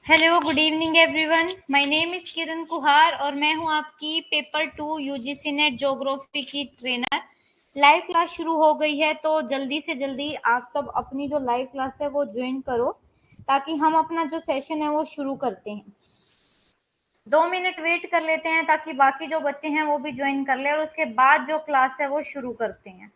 Hello, good evening everyone. My name is Kiran Kuhar और मैं हूं आपकी पेपर 2 यूजीसी नेट ज्योग्राफी की ट्रेनर। लाइव क्लास शुरू हो गई है, तो जल्दी से जल्दी आप सब अपनी जो लाइव क्लास है वो ज्वाइन करो, ताकि हम अपना जो सेशन है वो शुरू करते हैं। 2 मिनट वेट कर लेते हैं ताकि बाकी जो बच्चे हैं वो भी ज्वाइन कर ले, और उसके बाद जो क्लास है वो शुरू करते हैं।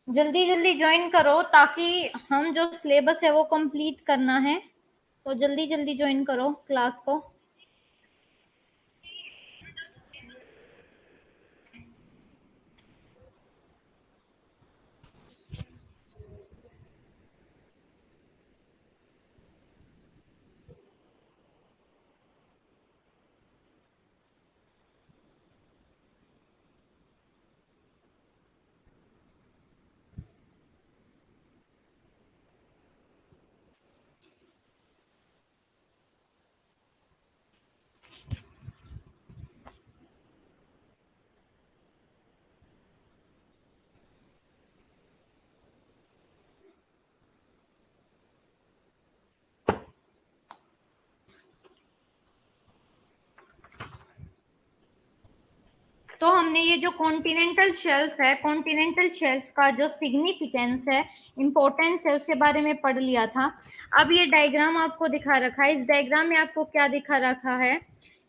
जल्दी जल्दी ज्वाइन करो ताकि हम जो सिलेबस है वो कंप्लीट करना है, तो जल्दी जल्दी ज्वाइन करो क्लास को। तो हमने ये जो कॉन्टिनेंटल शेल्फ है, कॉन्टिनेंटल शेल्फ का जो सिग्निफिकेंस है, इंपॉर्टेंस है, उसके बारे में पढ़ लिया था। अब ये डायग्राम आपको दिखा रखा है। इस डायग्राम में आपको क्या दिखा रखा है?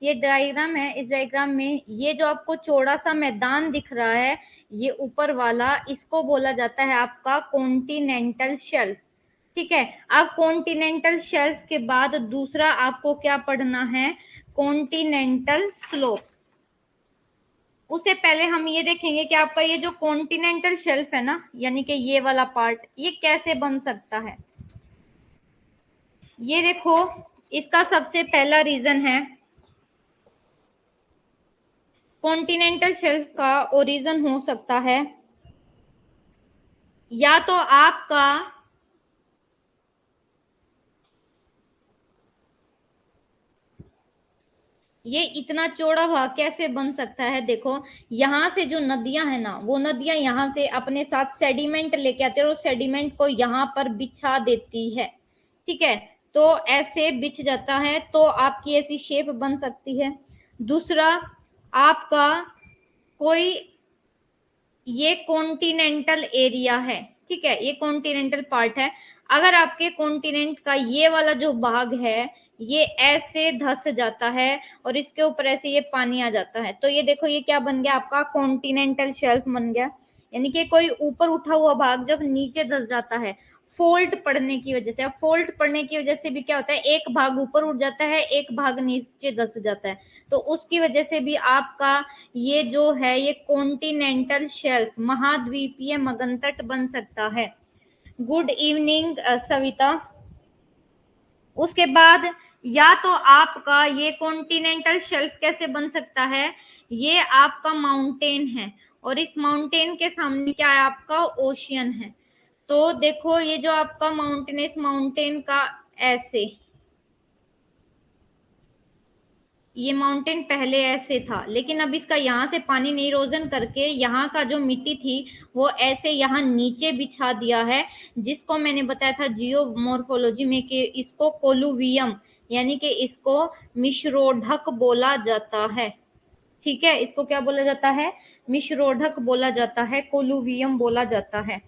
ये डायग्राम है। इस डायग्राम में ये जो आपको चौड़ा सा मैदान दिख रहा है, ये ऊपर वाला, इसको बोला जाता है आपका कॉन्टिनेंटल शेल्फ। ठीक है। अब कॉन्टिनेंटल शेल्फ के बाद दूसरा आपको क्या पढ़ना है? Continental slope. उससे पहले हम ये देखेंगे कि आपका ये जो कॉन्टिनेंटल शेल्फ है ना, यानी कि ये वाला पार्ट, ये कैसे बन सकता है। ये देखो, इसका सबसे पहला रीजन है, कॉन्टिनेंटल शेल्फ का ओरिजिन हो सकता है या तो आपका ये इतना चौड़ा भाग कैसे बन सकता है। देखो, यहाँ से जो नदियां है ना, वो नदियां यहाँ से अपने साथ सेडिमेंट लेके आती है और उस सेडिमेंट को यहाँ पर बिछा देती है। ठीक है, तो ऐसे बिछ जाता है, तो आपकी ऐसी शेप बन सकती है। दूसरा, आपका कोई ये कॉन्टिनेंटल एरिया है। ठीक है, ये कॉन्टिनेंटल पार्ट है। अगर आपके कॉन्टिनेंट का ये वाला जो भाग है, ये ऐसे धस जाता है और इसके ऊपर ऐसे ये पानी आ जाता है, तो ये देखो, ये क्या बन गया? आपका कॉन्टिनेंटल शेल्फ बन गया। यानी कि कोई ऊपर उठा हुआ भाग जब नीचे धस जाता है, फोल्ड पड़ने की वजह से। अब फोल्ड पड़ने की वजह से भी क्या होता है? एक भाग ऊपर उठ जाता है, एक भाग नीचे धस जाता है, तो उसकी वजह से भी आपका ये जो है, ये कॉन्टिनेंटल शेल्फ, महाद्वीपीय मगनतट बन सकता है। Good evening Savita. उसके बाद या तो आपका ये कॉन्टिनेंटल शेल्फ कैसे बन सकता है? ये आपका माउंटेन है और इस माउंटेन के सामने क्या है? आपका ओशियन है। तो देखो, ये जो आपका माउंटेन है, इस माउंटेन का ऐसे, ये माउंटेन पहले ऐसे था, लेकिन अब इसका यहाँ से पानी ने इरोजन करके यहाँ का जो मिट्टी थी वो ऐसे यहाँ नीचे बिछा दिया है, जिसको मैंने बताया था जियोमॉर्फोलॉजी में कि इसको कोलुवियम, यानी कि इसको मिश्रोधक बोला जाता है। ठीक है, इसको क्या बोला जाता है? मिश्रोधक बोला जाता है, कोलुवियम बोला जाता है।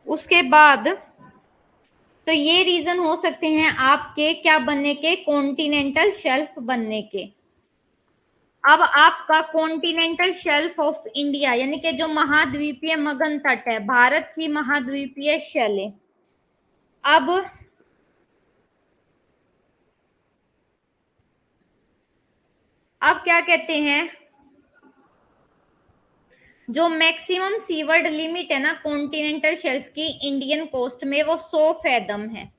उसके बाद तो ये रीजन हो सकते हैं आपके क्या बनने के? कॉन्टिनेंटल शेल्फ बनने के। अब आपका कॉन्टिनेंटल शेल्फ ऑफ इंडिया, यानी कि जो महाद्वीपीय मगन तट है, भारत की महाद्वीपीय शैलें। अब क्या कहते हैं? जो मैक्सिमम सीवर्ड लिमिट है ना कॉन्टिनेंटल शेल्फ की इंडियन कोस्ट में, वो 100 फैदम है।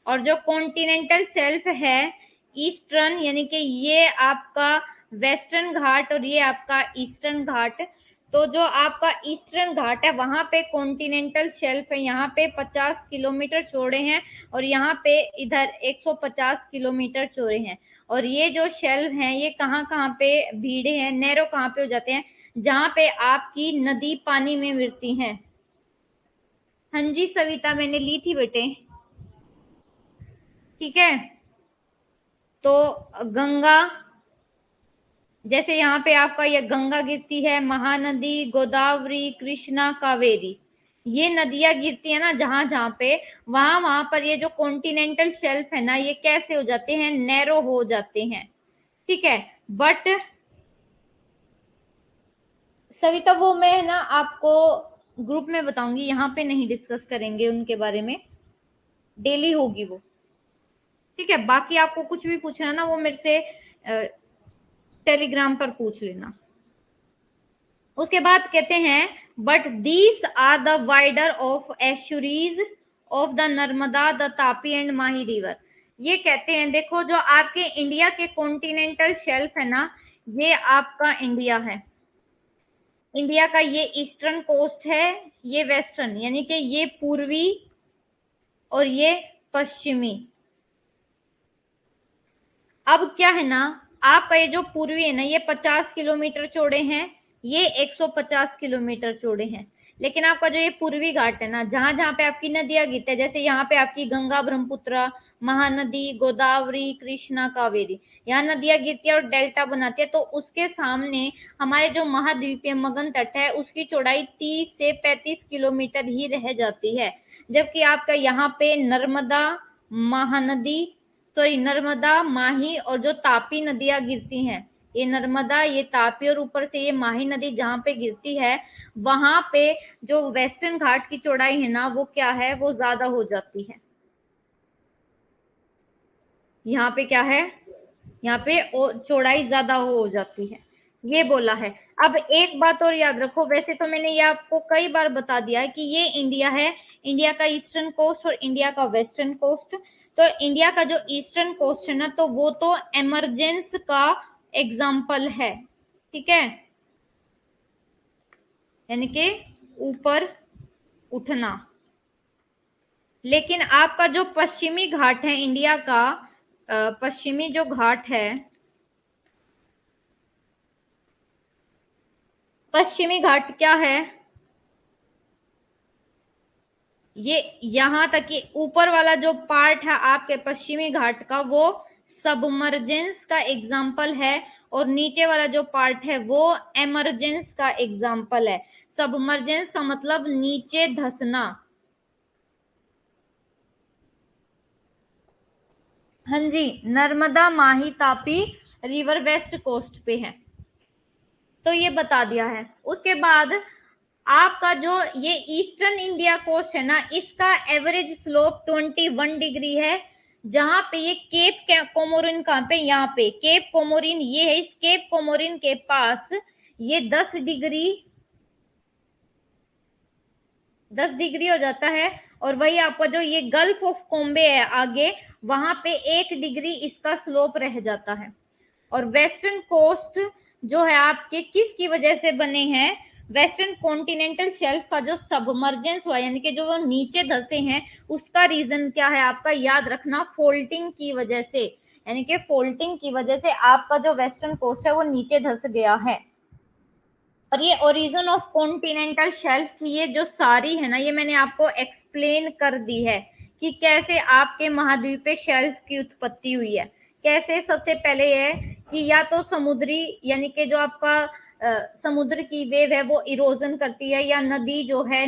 और जो कॉन्टिनेंटल शेल्फ है ईस्टर्न, यानी कि ये आपका वेस्टर्न घाट और ये आपका ईस्टर्न घाट, तो जो आपका ईस्टर्न घाट है वहां पे कॉन्टिनेंटल शेल्फ है, यहाँ पे 50 किलोमीटर चौड़े हैं और यहाँ पे इधर 150 किलोमीटर चौड़े हैं। और ये जो शेल्फ हैं ये कहाँ कहाँ पे भीड़े हैं, नैरो कहाँ पे हो जाते हैं, जहां पे आपकी नदी पानी में मिलती हैं। हाँ जी सविता, मैंने ली थी बेटे। ठीक है, तो गंगा, जैसे यहाँ पे आपका ये गंगा गिरती है, महानदी, गोदावरी, कृष्णा, कावेरी, ये नदियां गिरती है ना जहां जहां पे, वहां वहां पर ये जो कॉन्टिनेंटल शेल्फ है ना ये कैसे हो जाते हैं, नैरो हो जाते हैं। ठीक है, बट सविता वो मैं ना आपको ग्रुप में बताऊंगी, यहाँ पे नहीं डिस्कस करेंगे उनके बारे में, डेली होगी वो। ठीक है, बाकी आपको कुछ भी पूछना ना वो मेरे से टेलीग्राम पर पूछ लेना। उसके बाद कहते हैं but these are the wider of estuaries of the Narmada, the Tapi and Mahi river. ये कहते हैं देखो जो आपके इंडिया के कॉन्टिनेंटल शेल्फ है ना, ये आपका इंडिया है, इंडिया का ये ईस्टर्न कोस्ट है, ये वेस्टर्न, यानी कि ये पूर्वी और ये पश्चिमी। अब क्या है ना, आपका ये जो पूर्वी है ना ये 50 किलोमीटर चौड़े हैं, ये 150 किलोमीटर चौड़े हैं। लेकिन आपका जो ये पूर्वी घाट है ना, जहां जहां पे आपकी नदियां गिरती है, जैसे यहाँ पे आपकी गंगा, ब्रह्मपुत्र, महानदी, गोदावरी, कृष्णा, कावेरी, यहाँ नदियां गिरती है और डेल्टा बनाती है, तो उसके सामने हमारे जो महाद्वीपीय मगन तट है उसकी चौड़ाई 30 से 35 किलोमीटर ही रह जाती है। जबकि आपका यहाँ पे नर्मदा, महानदी, सॉरी नर्मदा, माही और जो तापी नदियां गिरती हैं, ये नर्मदा, ये तापी और ऊपर से ये माही नदी जहां पे गिरती है, वहां पे जो वेस्टर्न घाट की चौड़ाई है ना वो क्या है, वो ज्यादा हो जाती है। यहाँ पे क्या है, यहाँ पे चौड़ाई ज्यादा हो जाती है, ये बोला है। अब एक बात और याद रखो, वैसे तो मैंने ये आपको कई बार बता दिया है कि ये इंडिया है, इंडिया का ईस्टर्न कोस्ट और इंडिया का वेस्टर्न कोस्ट। तो इंडिया का जो ईस्टर्न कोस्ट है ना, तो वो तो एमरजेंस का एग्जाम्पल है। ठीक है, यानी कि ऊपर उठना। लेकिन आपका जो पश्चिमी घाट है इंडिया का, पश्चिमी जो घाट है, पश्चिमी घाट क्या है, ये यहां तक कि ऊपर वाला जो पार्ट है आपके पश्चिमी घाट का वो सबमर्जेंस का एग्जाम्पल है, और नीचे वाला जो पार्ट है वो एमरजेंस का एग्जाम्पल है। सबमर्जेंस का मतलब नीचे धंसना। हाँ जी, नर्मदा, माही, तापी रिवर वेस्ट कोस्ट पे है, तो ये बता दिया है। उसके बाद आपका जो ये ईस्टर्न इंडिया कोस्ट है ना, इसका एवरेज स्लोप 21 डिग्री है। जहां पे ये केप कोमोरिन, कहां पे, यहाँ पे केप कोमोरिन ये है, इस केप कोमोरिन के पास ये 10 डिग्री हो जाता है। और वही आपका जो ये गल्फ ऑफ कॉम्बे है आगे, वहां पे 1 डिग्री इसका स्लोप रह जाता है। और वेस्टर्न कोस्ट जो है आपके किसकी वजह से बने हैं, वेस्टर्न कॉन्टिनेंटल शेल्फ का जो सबमर्जेंस हुआ, यानी कि जो वो नीचे धसे हैं, उसका रीजन क्या है आपका, याद रखना, फोल्टिंग की वजह से। यानी कि फोल्टिंग की वजह से आपका जो वेस्टर्न कोस्ट है वो नीचे धस गया है। और ये ओरिजिन ऑफ कॉन्टिनेंटल शेल्फ की ये जो सारी है ना, ये मैंने आपको एक्सप्लेन कर दी है कि कैसे आपके महाद्वीपीय शेल्फ की उत्पत्ति हुई है। कैसे, सबसे पहले है कि या तो समुद्री, यानी कि जो आपका समुद्र की वेव है वो इरोजन करती है, या नदी जो है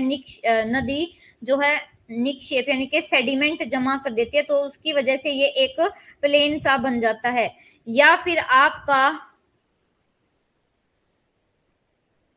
नदी जो है निक्षेप, यानी कि सेडिमेंट जमा कर देती है, तो उसकी वजह से ये एक प्लेन सा बन जाता है। या फिर आपका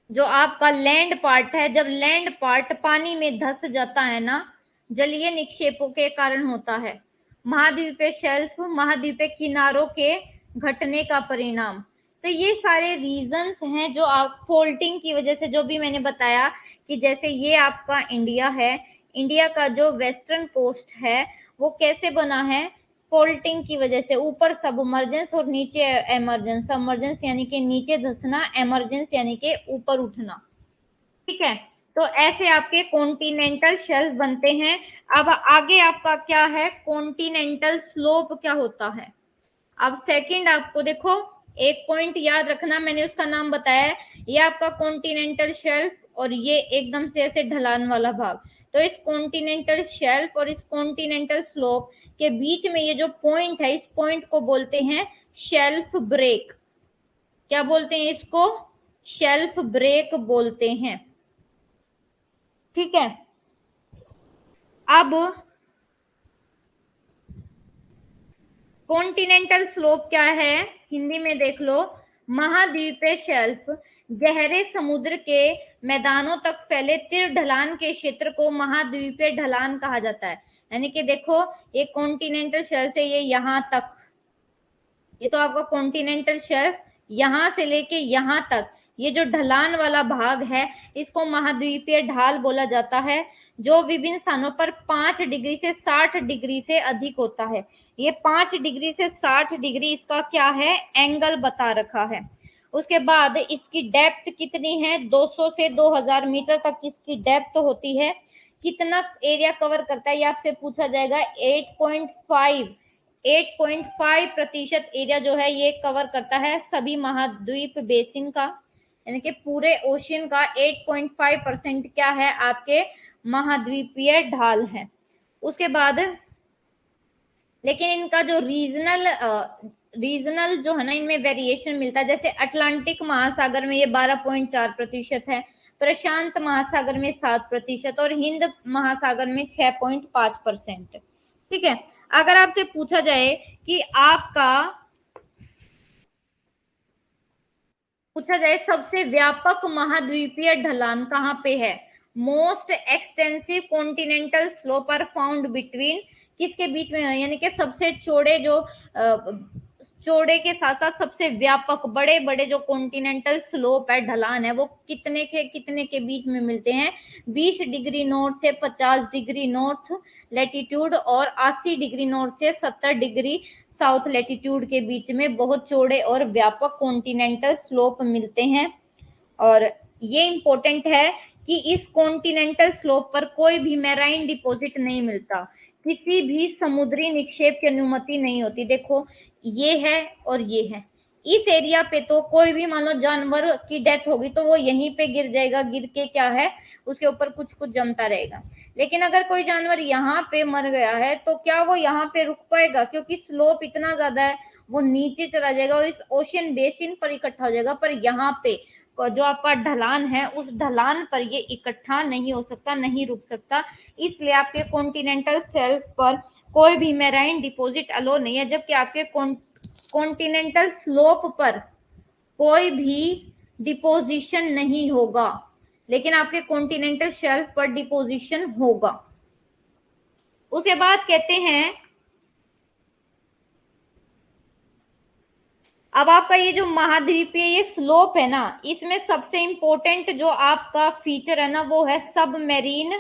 जो आपका लैंड पार्ट है, जब लैंड पार्ट पानी में धंस जाता है ना, जलीय निक्षेपों के कारण होता है। महाद्वीपीय शेल्फ, महाद्वीपीय किनारों के घटने का परिणाम। तो ये सारे रीजंस हैं जो आप फोल्डिंग की वजह से, जो भी मैंने बताया कि जैसे ये आपका इंडिया है, इंडिया का जो वेस्टर्न कोस्ट है वो कैसे बना है, फोल्डिंग की वजह से। ऊपर सबमर्जेंस और नीचे एमर्जेंस। सबमर्जेंस यानी कि नीचे धंसना, एमर्जेंस यानी कि ऊपर उठना। ठीक है, तो ऐसे आपके कॉन्टिनेंटल शेल्फ बनते हैं। अब आगे आपका क्या है, कॉन्टिनेंटल स्लोप क्या होता है। अब सेकंड आपको देखो, एक पॉइंट याद रखना, मैंने उसका नाम बताया है, ये आपका कॉन्टिनेंटल शेल्फ और ये एकदम से ऐसे ढलान वाला भाग। तो इस कॉन्टिनेंटल शेल्फ और इस कॉन्टिनेंटल स्लोप के बीच में ये जो पॉइंट है, इस पॉइंट को बोलते हैं शेल्फ ब्रेक। क्या बोलते हैं इसको, शेल्फ ब्रेक बोलते हैं। ठीक है, अब कॉन्टिनेंटल स्लोप क्या है, हिंदी में देख लो, महाद्वीपीय शेल्फ गहरे समुद्र के मैदानों तक फैले तिर ढलान के क्षेत्र को महाद्वीपीय ढलान कहा जाता है। यानी कि देखो, ये कॉन्टिनेंटल शेल्फ से ये यहाँ तक, ये तो आपका कॉन्टिनेंटल शेल्फ, यहां से लेके यहां तक ये जो ढलान वाला भाग है इसको महाद्वीपीय ढाल बोला जाता है, जो विभिन्न स्थानों पर 5 डिग्री से 60 डिग्री से अधिक होता है। ये 5 डिग्री से 60 डिग्री इसका क्या है, एंगल बता रखा है। उसके बाद इसकी डेप्थ कितनी है, 200 से 2000 मीटर तक इसकी डेप्थ होती है। कितना एरिया कवर करता है ये आपसे पूछा जाएगा, 8.5% एरिया जो है ये कवर करता है सभी महाद्वीप बेसिन का, यानी कि पूरे ओशियन का 8.5% क्या है, आपके महाद्वीपीय ढाल है। उसके बाद लेकिन इनका जो रीजनल जो है ना, इनमें वेरिएशन मिलता है। जैसे अटलांटिक महासागर में ये 12.4% है, प्रशांत महासागर में 7% और हिंद महासागर में 6.5%। ठीक है, अगर आपसे पूछा जाए कि आपका पूछा जाए सबसे व्यापक महाद्वीपीय ढलान कहाँ पे है, most extensive continental slope are found between, किसके बीच में है, यानी कि सबसे चौड़े जो चौड़े के साथ साथ सबसे व्यापक बड़े बड़े जो कॉन्टिनेंटल स्लोप है, ढलान है, वो कितने के बीच में मिलते हैं, 20 डिग्री नॉर्थ से 50 डिग्री नॉर्थ लैटिट्यूड और 80 डिग्री नॉर्थ से 70 डिग्री साउथ लैटिट्यूड के बीच में बहुत चौड़े और व्यापक कॉन्टिनेंटल स्लोप मिलते हैं। और ये इंपॉर्टेंट है कि इस कॉन्टिनेंटल स्लोप पर कोई भी मैराइन डिपॉजिट नहीं मिलता, किसी भी समुद्री निक्षेप की अनुमति नहीं होती। देखो, ये है और ये है, इस एरिया पे तो कोई भी मान लो जानवर की डेथ होगी तो वो यहीं पे गिर जाएगा, गिर के क्या है उसके ऊपर कुछ कुछ जमता रहेगा। लेकिन अगर कोई जानवर यहाँ पे मर गया है तो क्या वो यहाँ पे रुक पाएगा, क्योंकि स्लोप इतना ज्यादा है, वो नीचे चला जाएगा और इस ओशियन बेसिन पर इकट्ठा हो जाएगा। पर यहाँ पे जो आपका ढलान है उस ढलान पर ये इकट्ठा नहीं हो सकता, नहीं रुक सकता, इसलिए आपके कॉन्टिनेंटल शेल्फ पर कोई भी मैराइन डिपॉजिट अलो नहीं है। जबकि आपके कॉन्टिनेंटल स्लोप पर कोई भी डिपोजिशन नहीं होगा, लेकिन आपके कॉन्टिनेंटल शेल्फ पर डिपोजिशन होगा। उसके बाद कहते हैं, अब आपका ये जो महाद्वीपीय ये स्लोप है ना, इसमें सबसे इंपॉर्टेंट जो आपका फीचर है ना वो है सबमेरीन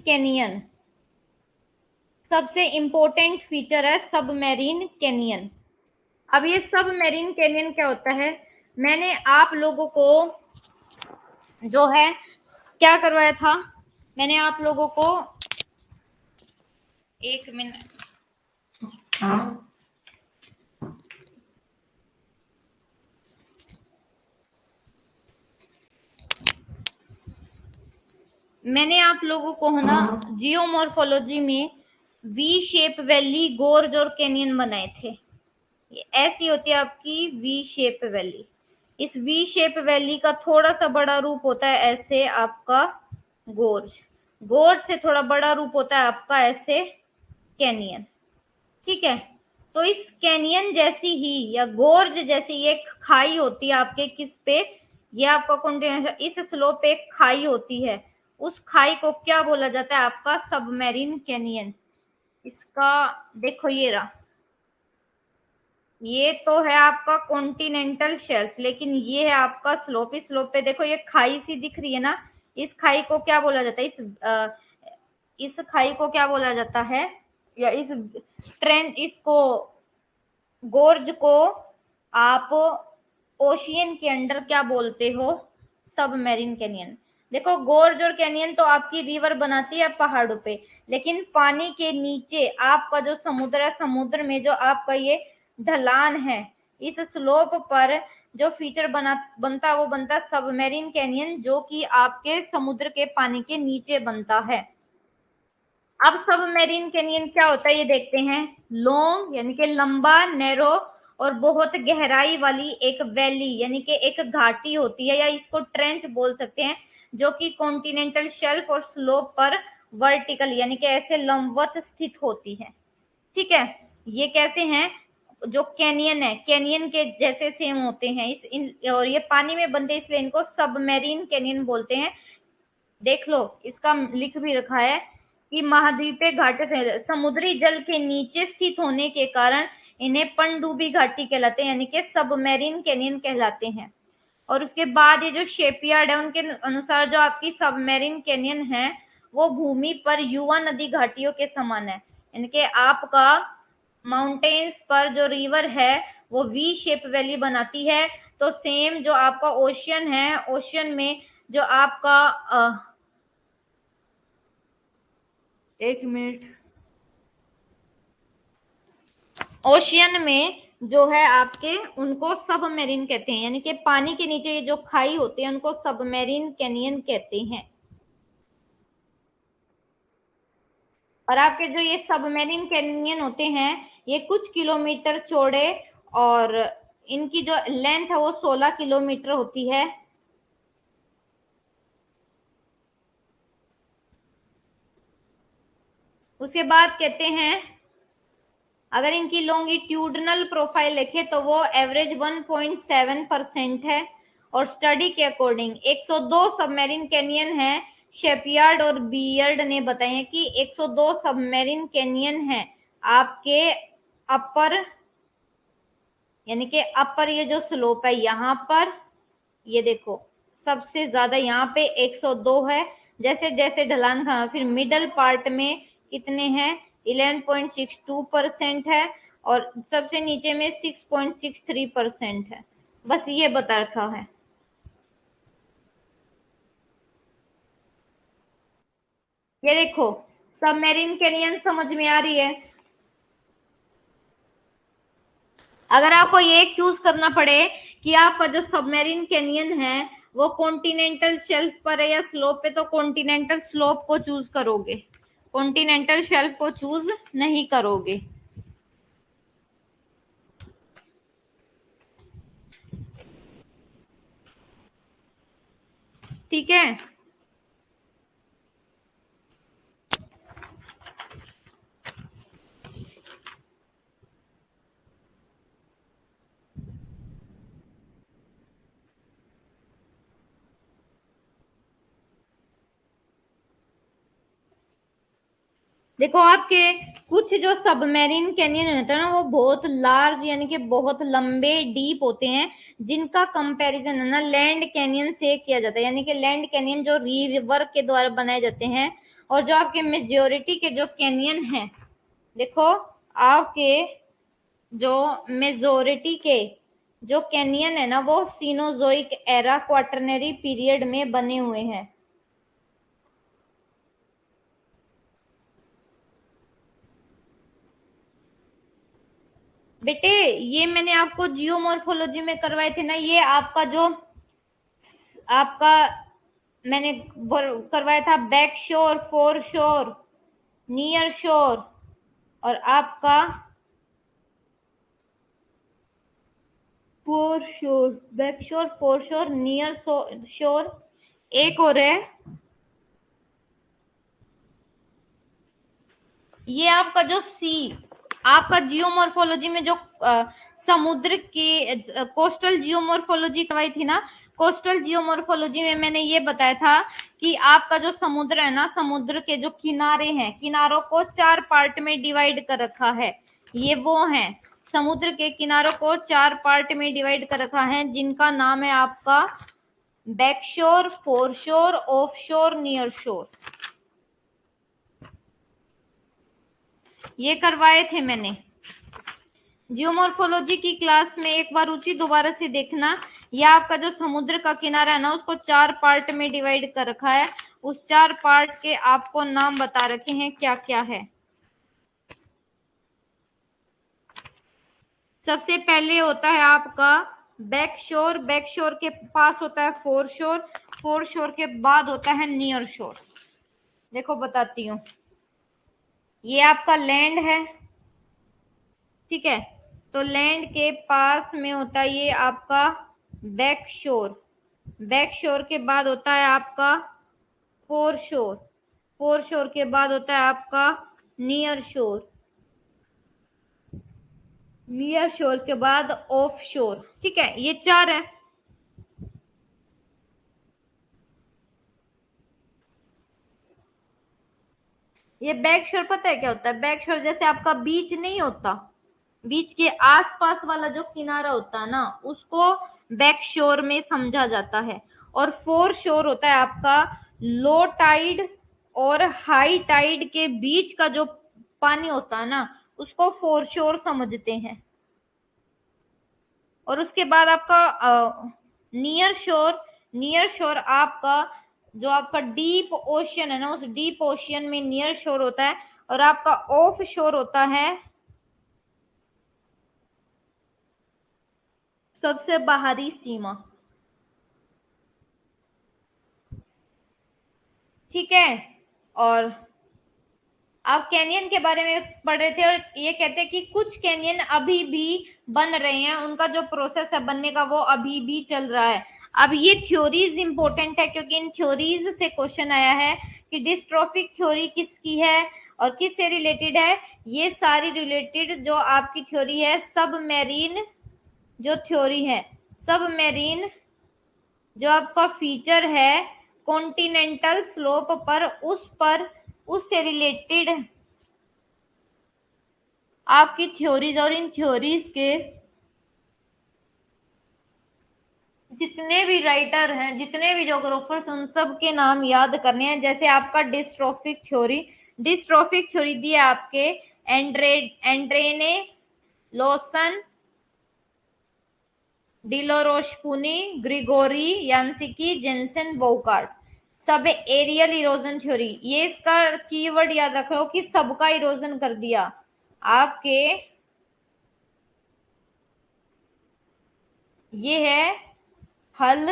कैनियन। सबसे इंपॉर्टेंट फीचर है सबमेरीन कैनियन। अब ये सबमेरीन कैनियन क्या होता है, मैंने आप लोगों को जो है क्या करवाया था, मैंने आप लोगों को, एक मिनट, मैंने आप लोगों को है ना जियोमॉर्फोलॉजी में वी शेप वैली, गोर्ज और कैनियन बनाए थे। ये ऐसी होती है आपकी वी शेप वैली। इस वी शेप वैली का थोड़ा सा बड़ा रूप होता है ऐसे आपका गोर्ज, गोर्ज से थोड़ा बड़ा रूप होता है आपका ऐसे कैनियन। ठीक है, तो इस कैनियन जैसी ही या गोर्ज जैसी एक खाई होती है आपके किस पे, ये आपका कॉन्टिनेंट, इस स्लोप पे एक खाई होती है, उस खाई को क्या बोला जाता है, आपका सबमेरीन कैनियन। इसका देखो ये रहा, ये तो है आपका कॉन्टिनेंटल शेल्फ, लेकिन ये है आपका स्लोप। इस स्लोप पे देखो ये खाई सी दिख रही है ना, इस खाई को क्या बोला जाता है, इस खाई को क्या बोला जाता है, या इस ट्रेंड, इसको गोर्ज को आप ओशियन के अंडर क्या बोलते हो, सबमेरीन कैनियन। देखो गोर्ज और कैनियन तो आपकी रिवर बनाती है पहाड़ों पे, लेकिन पानी के नीचे आपका जो समुद्र है, समुद्र में जो आपका ये ढलान है, इस स्लोप पर जो फीचर बनता वो बनता सबमेरीन कैनियन, जो कि आपके समुद्र के पानी के नीचे बनता है। अब सबमेरीन कैनियन क्या होता है ये देखते हैं। लॉन्ग यानी कि लंबा, नैरो और बहुत गहराई वाली एक वैली यानी कि एक घाटी होती है, या इसको ट्रेंच बोल सकते हैं, जो कि कॉन्टिनेंटल शेल्फ और स्लोप पर वर्टिकल यानी कि ऐसे लंबवत स्थित होती है। ठीक है, ये कैसे हैं, जो कैनियन है कैनियन के जैसे सेम होते हैं और ये पानी में बनते हैं, इसलिए इनको सबमेरीन कैनियन बोलते हैं। देख लो इसका लिख भी रखा है कि महाद्वीपीय घाटी से समुद्री जल के नीचे स्थित होने के कारण इन्हें पनडुब्बी घाटी कहलाते हैं, यानी कि सबमेरीन कैनियन कहलाते हैं। और उसके बाद ये जो शेपयार्ड है उनके अनुसार जो आपकी सबमेरीन कैनियन है वो भूमि पर युवा नदी घाटियों के समान है, यानी कि आपका माउंटेन्स पर जो रिवर है वो वी शेप वैली बनाती है। तो सेम जो आपका ओशियन है, ओशियन में जो आपका एक मिनट, ओशियन में जो है आपके उनको सबमेरीन कहते हैं, यानी कि पानी के नीचे ये जो खाई होती है उनको सबमेरीन कैनियन कहते हैं। और आपके जो ये सबमेरीन कैनियन होते हैं ये कुछ किलोमीटर चौड़े, और इनकी जो लेंथ है वो 16 किलोमीटर होती है। उसके बाद कहते हैं अगर इनकी लॉन्गिट्यूडनल प्रोफाइल देखें तो वो एवरेज 1.7% है। और स्टडी के अकॉर्डिंग 102 सबमेरीन कैनियन है। शेपयार्ड और बियर्ड ने बताया कि 102 सबमेरीन कैनियन है आपके अपर, यानी कि अपर ये जो स्लोप है यहाँ पर, ये देखो सबसे ज्यादा यहाँ पे 102 है। जैसे जैसे ढलान खा फिर मिडल पार्ट में कितने हैं, 11.62% है, और सबसे नीचे में 6.63% है। बस ये बता रखा है। ये देखो सबमेरीन कैनियन समझ में आ रही है। अगर आपको ये एक चूज करना पड़े कि आपका जो सबमेरीन कैनियन है वो कॉन्टिनेंटल शेल्फ पर है या स्लोप पे, तो कॉन्टिनेंटल स्लोप को चूज करोगे, कॉन्टिनेंटल शेल्फ को चूज नहीं करोगे। ठीक है, देखो आपके कुछ जो सबमेरीन कैनियन होते हैं ना वो बहुत लार्ज यानी कि बहुत लंबे डीप होते हैं, जिनका कंपैरिजन है ना लैंड कैनियन से किया जाता है, यानी कि लैंड कैनियन जो रिवर के द्वारा बनाए जाते हैं। और जो आपके मेजोरिटी के जो कैनियन हैं, देखो आपके जो मेजोरिटी के जो कैनियन है ना वो सीनोजोइक एरा क्वाटरनरी पीरियड में बने हुए हैं। बेटे ये मैंने आपको जियोमॉर्फोलॉजी में करवाए थे ना, ये आपका जो आपका मैंने करवाया था बैक शोर, फोर शोर, नियर शोर, और आपका फोर शोर, बैक शोर, फोर शोर, नियर शोर, एक और है ये आपका जो सी, आपका जियोमॉर्फोलॉजी में जो समुद्र की कोस्टल जियोमॉर्फोलॉजी करवाई थी ना, कोस्टल जियोमॉर्फोलॉजी में मैंने ये बताया था कि आपका जो समुद्र है ना, समुद्र के जो किनारे हैं, किनारों को 4 पार्ट में डिवाइड कर रखा है। ये वो हैं समुद्र के किनारों को 4 पार्ट में डिवाइड कर रखा है, जिनका नाम है आपका बैकशोर, फोरशोर, ऑफशोर, नियर शोर। ये करवाए थे मैंने जियोमॉर्फोलॉजी की क्लास में। एक बार रुचि दोबारा से देखना। यह आपका जो समुद्र का किनारा है ना, उसको 4 पार्ट में डिवाइड कर रखा है। उस 4 पार्ट के आपको नाम बता रखे हैं क्या क्या है। सबसे पहले होता है आपका बैक शोर, बैक शोर के पास होता है फोर शोर, फोर शोर के बाद होता है नियर शोर। देखो बताती हूँ, ये आपका लैंड है, ठीक है, तो लैंड के पास में होता है ये आपका बैक शोर, बैक शोर के बाद होता है आपका फोर शोर, फोर शोर के बाद होता है आपका नियर शोर, नियर शोर के बाद ऑफ शोर। ठीक है, ये 4 है। ये बैक शोर पता है क्या होता है? बैक शोर जैसे आपका बीच नहीं होता, बीच के आसपास वाला जो किनारा होता है ना, उसको बैक शोर में समझा जाता है। और फोर शोर होता है आपका लो टाइड और हाई टाइड के बीच का जो पानी होता है ना, उसको फोर शोर समझते हैं। और उसके बाद आपका नियर शोर, नियर शोर आपका जो आपका डीप ओशियन है ना, उस डीप ओशियन में नियर शोर होता है। और आपका ऑफ शोर होता है सबसे बाहरी सीमा। ठीक है, और आप कैनियन के बारे में पढ़ रहे थे, और ये कहते हैं कि कुछ कैनियन अभी भी बन रहे हैं, उनका जो प्रोसेस है बनने का वो अभी भी चल रहा है। अब ये थ्योरीज इंपॉर्टेंट है, क्योंकि इन थ्योरीज से क्वेश्चन आया है कि डिस्ट्रोफिक थ्योरी किसकी है और किससे रिलेटेड है। ये सारी रिलेटेड जो आपकी थ्योरी है, सब मैरीन जो थ्योरी है, सब मैरीन जो आपका फीचर है कॉन्टिनेंटल स्लोप पर उससे रिलेटेड आपकी थ्योरीज। और इन थ्योरीज के जितने भी राइटर हैं, जितने भी जोग्राफर्स, उन सब के नाम याद करने हैं। जैसे आपका डिस्ट्रोफिक थ्योरी, डिस्ट्रोफिक थ्योरी दी है आपके एंड्रेने, लोसन, डिलोरोशपुनी, ग्रिगोरी, यान्सिकी, जेंसन, बोकार्ट। सब एरियल इरोजन थ्योरी। ये इसका कीवर्ड याद रखो कि सबका इरोजन कर दिया आपके। ये है हल,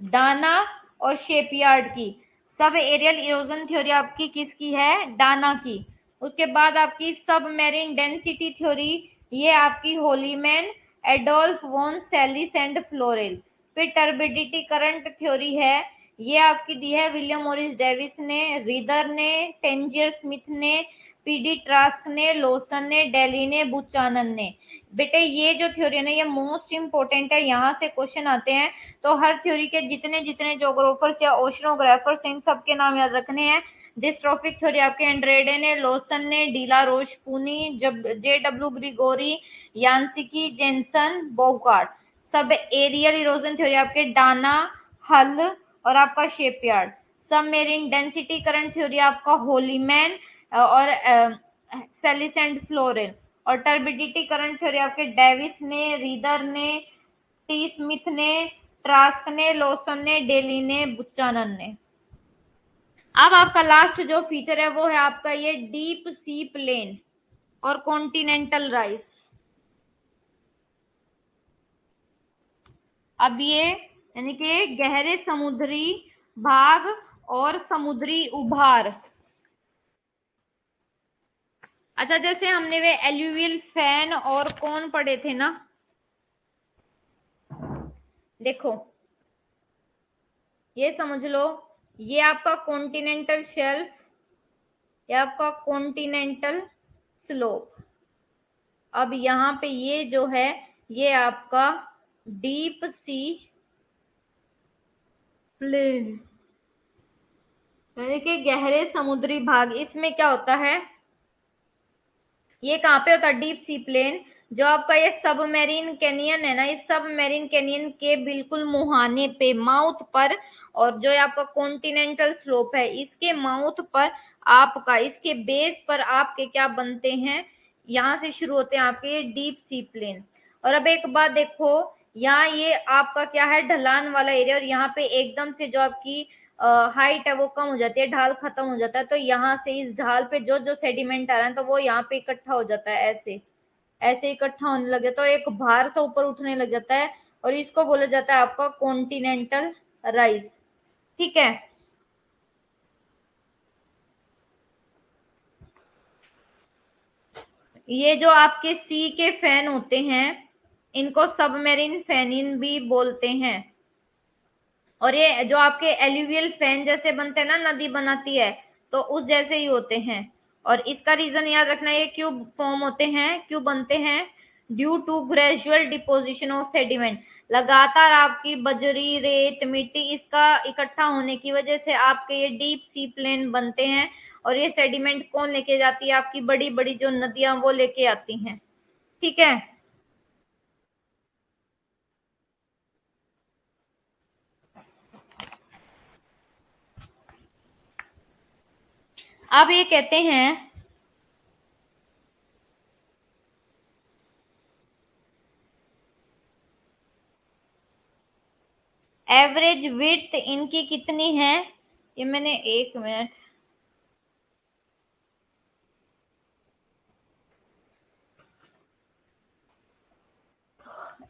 डाना और शेपयार्ड की। सब एरियल इरोजन थ्योरी आपकी किसकी है? डाना की। उसके बाद आपकी सब मेरीन डेंसिटी थ्योरी, ये आपकी होलीमैन, एडोल्फ वॉन सेलिस एंड फ्लोरेल। फिर टर्बिडिटी करंट थ्योरी है, ये आपकी दी है विलियम मॉरिस डेविस ने, रीदर ने, टेंजियर स्मिथ ने, पीडी ट्रास्क ने, लोसन ने, डेली ने, बुचानन ने। बेटे ये जो थ्योरी है ना, ये मोस्ट इंपोर्टेंट है, यहाँ से क्वेश्चन आते हैं। तो हर थ्योरी के जितने जितने जोग्राफर्स या ओशनोग्राफर्स, इन सबके नाम याद रखने हैं। डिस्ट्रोफिक थ्योरी आपके एंड्रेडे ने, लोसन ने, डीला रोशपूनी, जब जे डब्ल्यू ग्रिगोरी, यान्सिकी, जेंसन, बोगार्ट। सब एरियल इरोजन थ्योरी आपके डाना, हल और आपका शेपयार्ड। सब मेरीन डेंसिटी करंट थ्योरी आपका होलीमैन और सेलिस एंड फ्लोरेल। और टर्बिडिटी करंट थ्योरी आपके डेविस ने, रीदर ने, टी स्मिथ ने, ट्रास्क ने, लोसन ने, डेली ने, बुचानन ने। अब आपका लास्ट जो फीचर है वो है आपका ये डीप सी प्लेन और कॉन्टिनेंटल राइस। अब ये यानी कि गहरे समुद्री भाग और समुद्री उभार। अच्छा, जैसे हमने वे एल्यूवियल फैन और कौन पढ़े थे ना, देखो ये समझ लो, ये आपका कॉन्टिनेंटल शेल्फ, ये आपका कॉन्टिनेंटल स्लोप। अब यहाँ पे ये जो है, ये आपका डीप सी प्लेन, यानी कि गहरे समुद्री भाग। इसमें क्या होता है, ये कहाँ पे होता है? Deep sea plain. जो आपका ये सबमेरीन कैनियन है ना, इस सबमेरीन कैनियन के बिल्कुल मुहाने पे, माउथ पर, और जो आपका कॉन्टिनेंटल स्लोप है इसके माउथ पर आपका, इसके बेस पर आपके क्या बनते हैं, यहाँ से शुरू होते हैं आपके ये डीप सी प्लेन। और अब एक बात देखो, यहाँ ये आपका क्या है, ढलान वाला एरिया, और यहाँ पे एकदम से जो आपकी हाइट है वो कम हो जाती है, ढाल खत्म हो जाता है, तो यहाँ से इस ढाल पे जो जो सेडिमेंट आ रहा है तो वो यहाँ पे इकट्ठा हो जाता है, ऐसे ऐसे इकट्ठा होने लगे तो एक भार से ऊपर उठने लग जाता है, और इसको बोला जाता है आपका कॉन्टिनेंटल राइज। ठीक है। ये जो आपके सी के फैन होते हैं इनको सबमेरीन फैनिन भी बोलते हैं, और ये जो आपके एल्यूवियल फैन जैसे बनते हैं ना, नदी बनाती है, तो उस जैसे ही होते हैं। और इसका रीजन याद रखना, ये क्यों फॉर्म होते हैं, क्यों बनते हैं, due to gradual deposition of sediment, लगातार आपकी बजरी, रेत, मिट्टी, इसका इकट्ठा होने की वजह से आपके ये डीप सी प्लेन बनते हैं। और ये सेडिमेंट कौन लेके जाती है, आपकी बड़ी बड़ी जो नदियां वो लेके आती हैं। ठीक है। अब ये कहते हैं, एवरेज विड्थ इनकी कितनी है, ये मैंने, एक मिनट,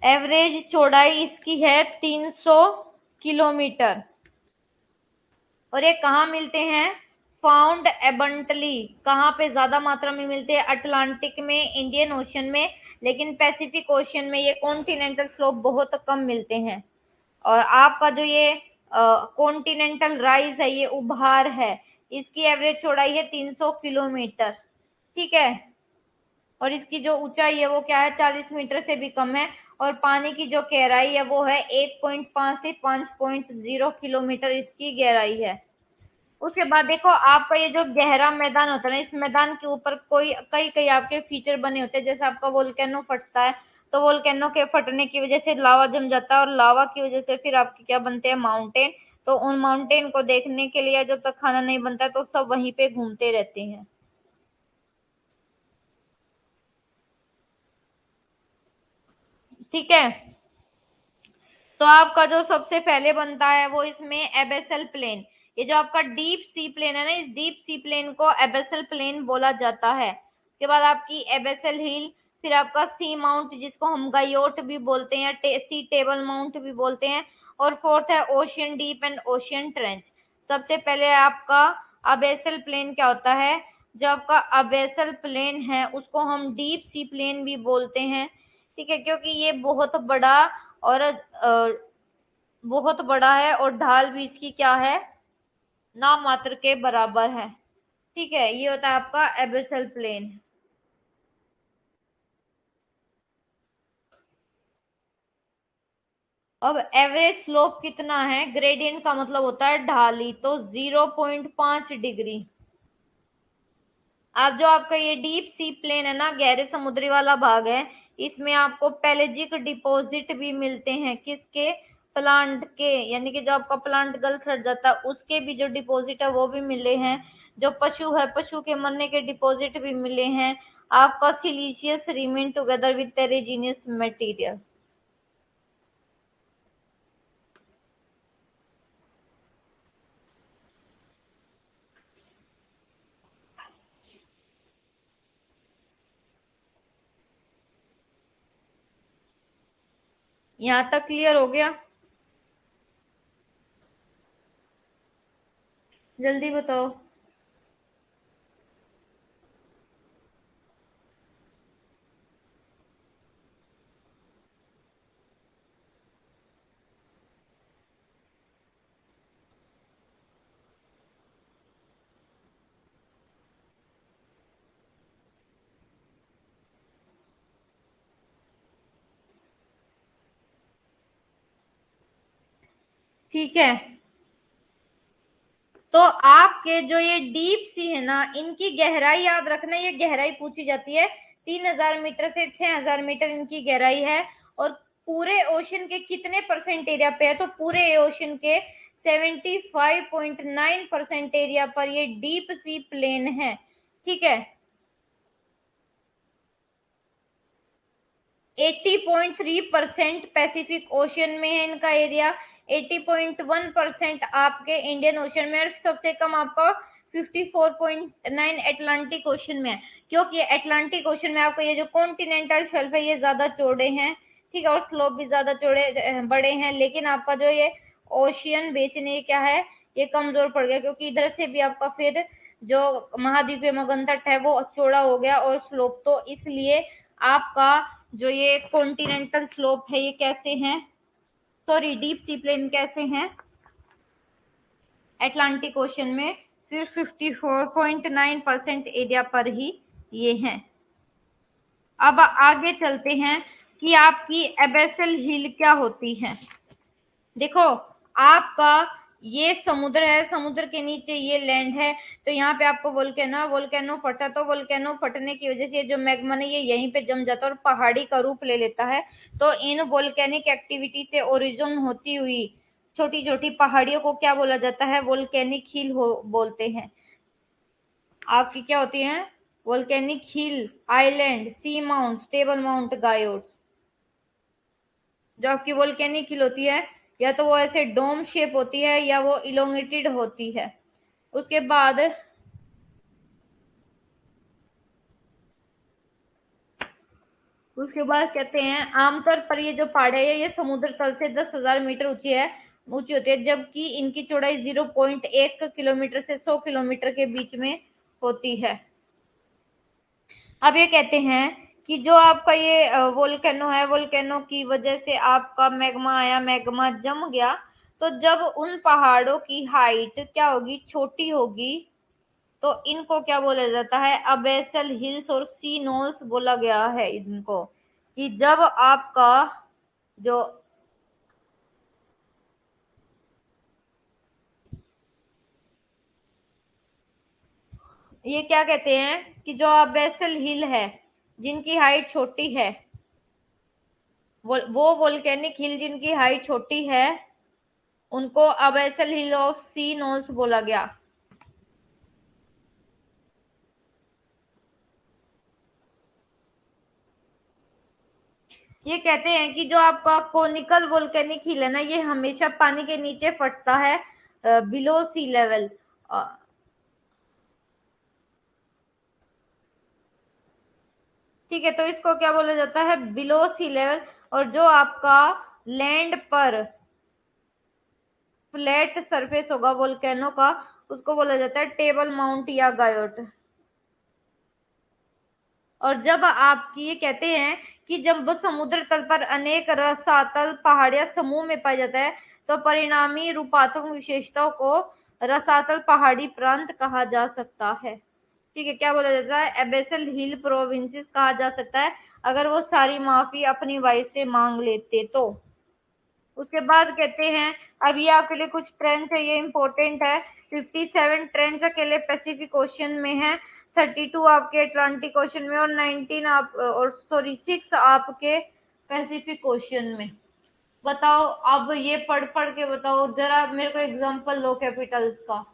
एवरेज चौड़ाई इसकी है 300 किलोमीटर। और ये कहाँ मिलते हैं, फाउंड एबंटली, कहाँ पे ज्यादा मात्रा में मिलते हैं, अटलांटिक में, इंडियन ओशन में, लेकिन पैसिफिक ओशन में ये कॉन्टिनेंटल स्लोप बहुत कम मिलते हैं। और आपका जो ये कॉन्टिनेंटल राइज है, ये उभार है, इसकी एवरेज चौड़ाई है 300 किलोमीटर। ठीक है। और इसकी जो ऊंचाई है वो क्या है, 40 मीटर से भी कम है। और पानी की जो गहराई है वो है 1.5 से 5.0 किलोमीटर इसकी गहराई है। उसके बाद देखो, आपका ये जो गहरा मैदान होता है ना, इस मैदान के ऊपर कोई कई कई आपके फीचर बने होते हैं, जैसे आपका वोल्केनो फटता है, तो वोल्केनो के फटने की वजह से लावा जम जाता है, और लावा की वजह से फिर आपके क्या बनते हैं, माउंटेन। तो उन माउंटेन को देखने के लिए जब तक खाना नहीं बनता है तो सब वहीं पे घूमते रहते हैं। ठीक है। तो आपका जो सबसे पहले बनता है वो इसमें एबेसल प्लेन, ये जो आपका डीप सी प्लेन है ना, इस डीप सी प्लेन को एबेसल प्लेन बोला जाता है। उसके बाद आपकी एबेसल हिल, फिर आपका सी माउंट जिसको हम गायोट भी बोलते हैं, सी टेबल माउंट भी बोलते हैं, और फोर्थ है ocean deep and ocean trench. सबसे पहले आपका अबेसल प्लेन क्या होता है, जो आपका अबेसल प्लेन है उसको हम डीप सी प्लेन भी बोलते हैं। ठीक है, क्योंकि ये बहुत बड़ा और बहुत बड़ा है, और ढाल भी इसकी क्या है, नाम मात्र के बराबर है। ठीक है, ये होता है आपका एबेसल प्लेन। अब एवरेज स्लोप कितना है, ग्रेडियंट का मतलब होता है ढाली, तो 0.5 डिग्री। अब जो आपका ये डीप सी प्लेन है ना, गहरे समुद्री वाला भाग है, इसमें आपको पेलेजिक डिपॉजिट भी मिलते हैं, किसके, प्लांट के, यानी कि जो आपका प्लांट गल सड़ जाता है उसके भी जो डिपॉजिट है वो भी मिले हैं। जो पशु है, पशु के मरने के डिपॉजिट भी मिले हैं। आपका सिलीशियस रिमेन टुगेदर विद टेरेजिनियस मटेरियल। यहाँ तक क्लियर हो गया, जल्दी बताओ। ठीक है, तो आपके जो ये डीप सी है ना, इनकी गहराई याद रखना, ये गहराई पूछी जाती है 3000 मीटर से 6000 मीटर इनकी गहराई है। और पूरे ओशन के कितने परसेंट एरिया पे है, तो पूरे ओशन के 75.9% एरिया पर ये डीप सी प्लेन है। ठीक है, 80.3% पैसिफिक ओशन में है इनका एरिया, 80.1% आपके इंडियन ओशन में, और सबसे कम आपका 54.9 अटलांटिक ओशन में है। क्योंकि अटलांटिक ओशन में आपको ये जो कॉन्टिनेंटल शेल्फ है ये ज्यादा चौड़े हैं, ठीक है, और स्लोप भी ज्यादा चौड़े बड़े हैं। लेकिन आपका जो ये ओशियन बेसिन ये क्या है, ये कमजोर पड़ गया, क्योंकि इधर से भी आपका फिर जो महाद्वीपीय मगनतट है वो चौड़ा हो गया और स्लोप, तो इसलिए आपका जो ये कॉन्टिनेंटल स्लोप है ये कैसे हैं, सॉरी डीप सी प्लेन कैसे हैं अटलांटिक ओशन में, सिर्फ 54.9% एरिया पर ही ये हैं। अब आगे चलते हैं कि आपकी एबेसल हिल क्या होती है। देखो, आपका ये समुद्र है, समुद्र के नीचे ये लैंड है, तो यहाँ पे आपको वोल्केनो फटा, तो वोल्केनो फटने की वजह से जो मैग्मा है ये यहीं पे जम जाता है और पहाड़ी का रूप ले लेता है। तो इन वोल्केनिक एक्टिविटी से ओरिजिन होती हुई छोटी छोटी पहाड़ियों को क्या बोला जाता है, वोल्केनिक हिल बोलते हैं। आपकी क्या होती है, वोल्केनिक हिल, आइलैंड, सी माउंट, स्टेबल माउंट, गायोड्स। जो आपकी वोल्केनिक हिल होती है या तो वो ऐसे डोम शेप होती है या वो इलोंगेटेड होती है। उसके बाद कहते हैं आमतौर पर ये जो पहाड़ है ये समुद्र तल से 10,000 मीटर ऊंची होती है, जबकि इनकी चौड़ाई 0.1 किलोमीटर से 100 किलोमीटर के बीच में होती है। अब ये कहते हैं कि जो आपका ये वोल्केनो है, वोल्केनो की वजह से आपका मैग्मा आया, मैग्मा जम गया, तो जब उन पहाड़ों की हाइट क्या होगी, छोटी होगी, तो इनको क्या बोला जाता है, अबेसल हिल्स और सी नोल्स बोला गया है इनको। कि जब आपका जो ये क्या कहते हैं कि जो अबेसल हिल है जिनकी हाइट छोटी है, वो वोल्केनिक हिल जिनकी हाइट छोटी है उनको अबेसल हिल ऑफ सी नोल्स बोला गया। ये कहते हैं कि जो आपका कोनिकल वोल्केनिक हिल है ना, ये हमेशा पानी के नीचे फटता है, बिलो सी लेवल। ठीक है, तो इसको क्या बोला जाता है, बिलो सी लेवल। और जो आपका लैंड पर फ्लैट सरफेस होगा वोल्केनो का, उसको बोला जाता है टेबल माउंट या गायोट। और जब आपकी ये कहते हैं कि जब समुद्र तल पर अनेक रसातल पहाड़ियां समूह में पाया जाता है, तो परिणामी रूपात्मक विशेषताओं को रसातल पहाड़ी प्रांत कहा जा सकता है। ठीक है, क्या बोला जाता है, एबेसल हिल प्रोविंसेस कहा जा सकता है, अगर वो सारी माफी अपनी वाइफ से मांग लेते तो। उसके बाद कहते हैं, अब ये आपके लिए कुछ ट्रेंच है, ये इंपॉर्टेंट है। 57 ट्रेंच अकेले पैसिफिक ओशन में है, 32 आपके अटलांटिक ओशन में, और 19 आप और सॉरी 6 आपके पैसिफिक ओशन में। बताओ, अब ये पढ़ पढ़ के बताओ जरा मेरे को एग्जांपल लो कैपिटल्स का।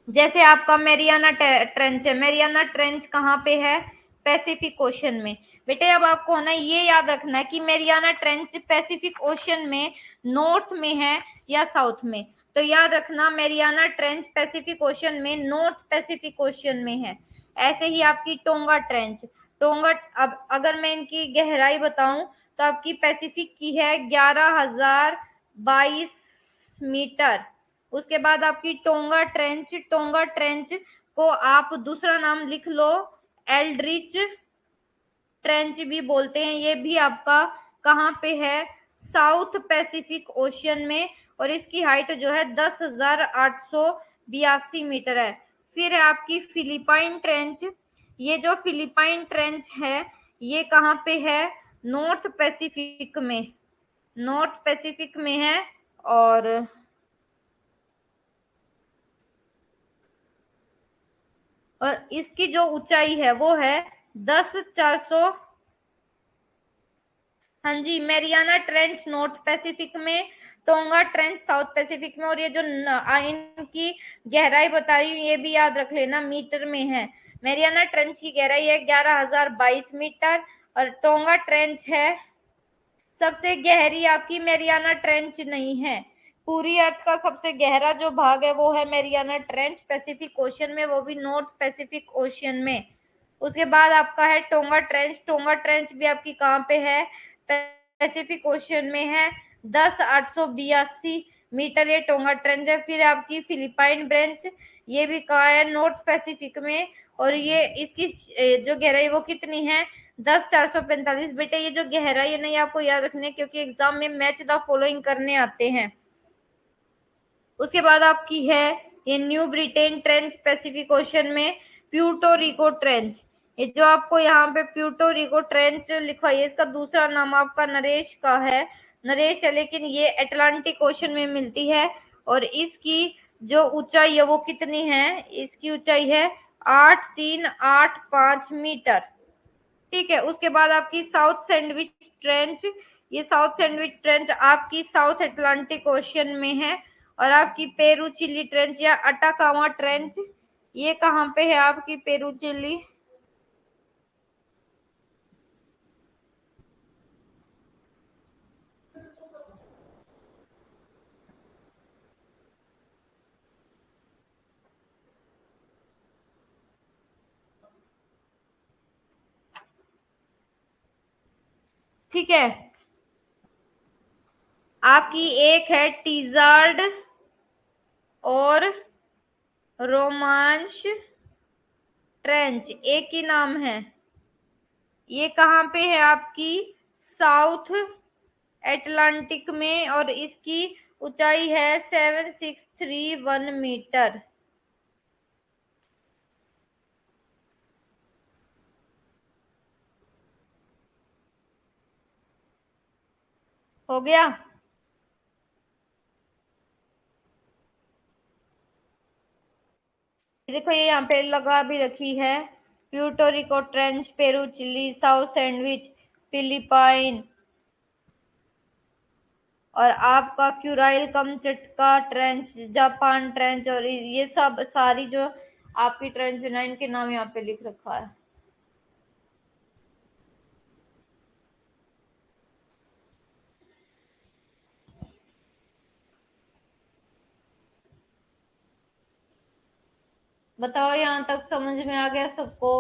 जैसे आपका मेरियाना ट्रेंच है, मेरियाना ट्रेंच कहाँ पे है, पैसिफिक ओशन में। बेटे अब आपको है ना ये याद रखना है कि मेरियाना ट्रेंच पैसिफिक ओशन में नॉर्थ में है या साउथ में। तो याद रखना मेरियाना ट्रेंच पैसिफिक ओशन में, नॉर्थ पैसिफिक ओशन में है। ऐसे ही आपकी टोंगा ट्रेंच, टोंगा, अब अगर मैं इनकी गहराई बताऊं तो आपकी पैसिफिक की है 11,022 मीटर। उसके बाद आपकी टोंगा ट्रेंच, टोंगा ट्रेंच को आप दूसरा नाम लिख लो, एल्ड्रिच ट्रेंच भी बोलते हैं। ये भी आपका कहाँ पे है, साउथ पैसिफिक ओशियन में, और इसकी हाइट जो है 10,882 मीटर है। फिर है आपकी फिलिपाइन ट्रेंच, ये जो फिलिपाइन ट्रेंच है ये कहाँ पे है, नॉर्थ पैसिफिक में, नॉर्थ पैसिफिक में है। और और इसकी जो ऊंचाई है वो है 10,400। हाँ जी, मैरियाना ट्रेंच नॉर्थ पैसिफिक में, टोंगा ट्रेंच साउथ पैसिफिक में, और ये जो इनकी गहराई बताई ये भी याद रख लेना, मीटर में है। मैरियाना ट्रेंच की गहराई है 11,022 मीटर, और टोंगा ट्रेंच है सबसे गहरी आपकी मैरियाना ट्रेंच नहीं है। पूरी अर्थ का सबसे गहरा जो भाग है वो है मैरियाना ट्रेंच पैसिफिक ओशियन में, वो भी नॉर्थ पैसिफिक ओशियन में। उसके बाद आपका है टोंगा ट्रेंच। टोंगा ट्रेंच भी आपकी कहाँ पे है? पैसिफिक ओशियन में है, 10,882 मीटर ये टोंगा ट्रेंच है। फिर आपकी फिलिपाइन ब्रेंच, ये भी कहाँ है? नॉर्थ पैसिफिक में, और ये इसकी जो गहराई वो कितनी है? 10,445। बेटे ये जो गहराई है ना ये आपको याद रखनी है, क्योंकि एग्जाम में मैच द फॉलोइंग करने आते हैं। उसके बाद आपकी है ये new Britain trench Pacific ocean में, प्यूर्टो रिको ट्रेंच। ये जो आपको यहाँ पे प्यूर्टो रिको ट्रेंच लिखा है, इसका दूसरा नाम आपका नरेश का है, नरेश है, लेकिन ये अटलांटिक ओशन में मिलती है। और इसकी जो ऊंचाई है वो कितनी है? इसकी ऊंचाई है 8,385 मीटर। ठीक है, उसके बाद आपकी साउथ सैंडविच ट्रेंच। ये साउथ सैंडविच ट्रेंच आपकी साउथ अटलांटिक ओशियन में है। और आपकी पेरू चिली ट्रेंच या अटाकामा ट्रेंच, ये कहाँ पे है आपकी पेरू चिली? ठीक है, आपकी एक है टीजार्ड और रोमांश ट्रेंच, एक ही नाम है। ये कहाँ पे है आपकी? साउथ अटलांटिक में, और इसकी ऊंचाई है 7,631 मीटर। हो गया? देखो ये यहाँ पे लगा भी रखी है, Puerto Rico trench, Peru Chile, South Sandwich, Philippine, और आपका Kuril Kamchatka trench, Japan trench, और ये सब सारी जो आपकी ट्रेंच है ना इनके नाम यहाँ पे लिख रखा है। बताओ यहाँ तक समझ में आ गया सबको?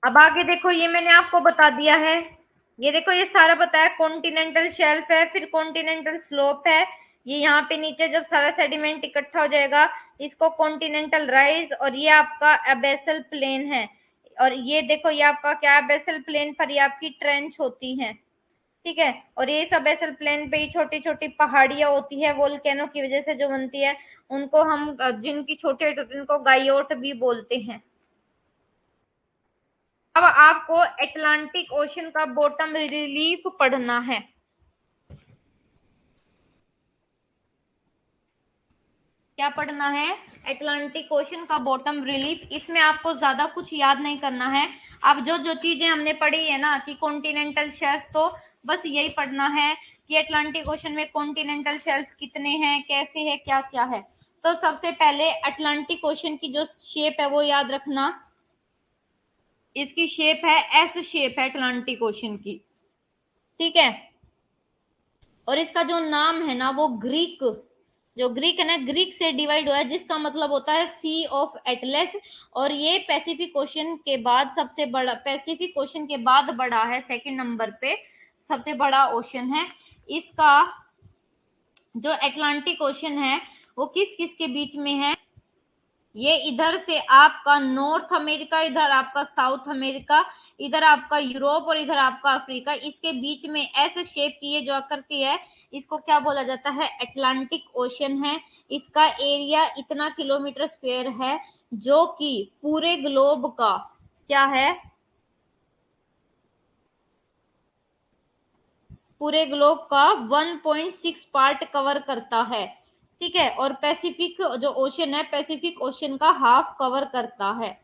अब आगे देखो, ये मैंने आपको बता दिया है। ये देखो ये सारा बताया, कॉन्टिनेंटल शेल्फ है, फिर कॉन्टिनेंटल स्लोप है। ये यहाँ पे नीचे जब सारा सेडिमेंट इकट्ठा हो जाएगा इसको कॉन्टिनेंटल राइज, और ये आपका एबेसल प्लेन है। और ये देखो ये आपका क्या, एबेसल प्लेन पर ये आपकी ट्रेंच होती है। ठीक है, और ये सब एबेसल प्लेन पे ही छोटी छोटी पहाड़ियां होती है वोल्केनो की वजह से जो बनती है, उनको हम जिनकी छोटी होती है उनको गायोट भी बोलते हैं। अब आपको अटलांटिक ओशन का बॉटम रिलीफ पढ़ना है। क्या पढ़ना है? अटलांटिक ओशन का बॉटम रिलीफ। इसमें आपको ज्यादा कुछ याद नहीं करना है। अब जो जो चीजें हमने पढ़ी है ना कि कॉन्टिनेंटल शेल्फ, तो बस यही पढ़ना है कि अटलांटिक ओशन में कॉन्टिनेंटल शेल्फ कितने हैं, कैसे है, क्या क्या है। तो सबसे पहले अटलांटिक ओशन की जो शेप है वो याद रखना। इसकी शेप है एस शेप है अटलांटिक ओशन की। ठीक है, और इसका जो नाम है ना वो ग्रीक, जो ग्रीक है ना, ग्रीक से डिवाइड हुआ है, जिसका मतलब होता है सी ऑफ एटलस। और ये पैसिफिक ओशन के बाद सबसे बड़ा, पैसिफिक ओशन के बाद बड़ा है, सेकंड नंबर पे सबसे बड़ा ओशन है। इसका जो अटलांटिक ओशन है वो किस किस के बीच में है? ये इधर से आपका नॉर्थ अमेरिका, इधर आपका साउथ अमेरिका, इधर आपका यूरोप, और इधर आपका अफ्रीका, इसके बीच में ऐसे शेप की ये जो आकृति है इसको क्या बोला जाता है? अटलांटिक ओशन है। इसका एरिया इतना किलोमीटर स्क्वायर है, जो कि पूरे ग्लोब का क्या है? पूरे ग्लोब का 1.6 पार्ट कवर करता है, ठीक है। और पैसिफिक जो ओशन है, पैसिफिक ओशन का हाफ कवर करता है।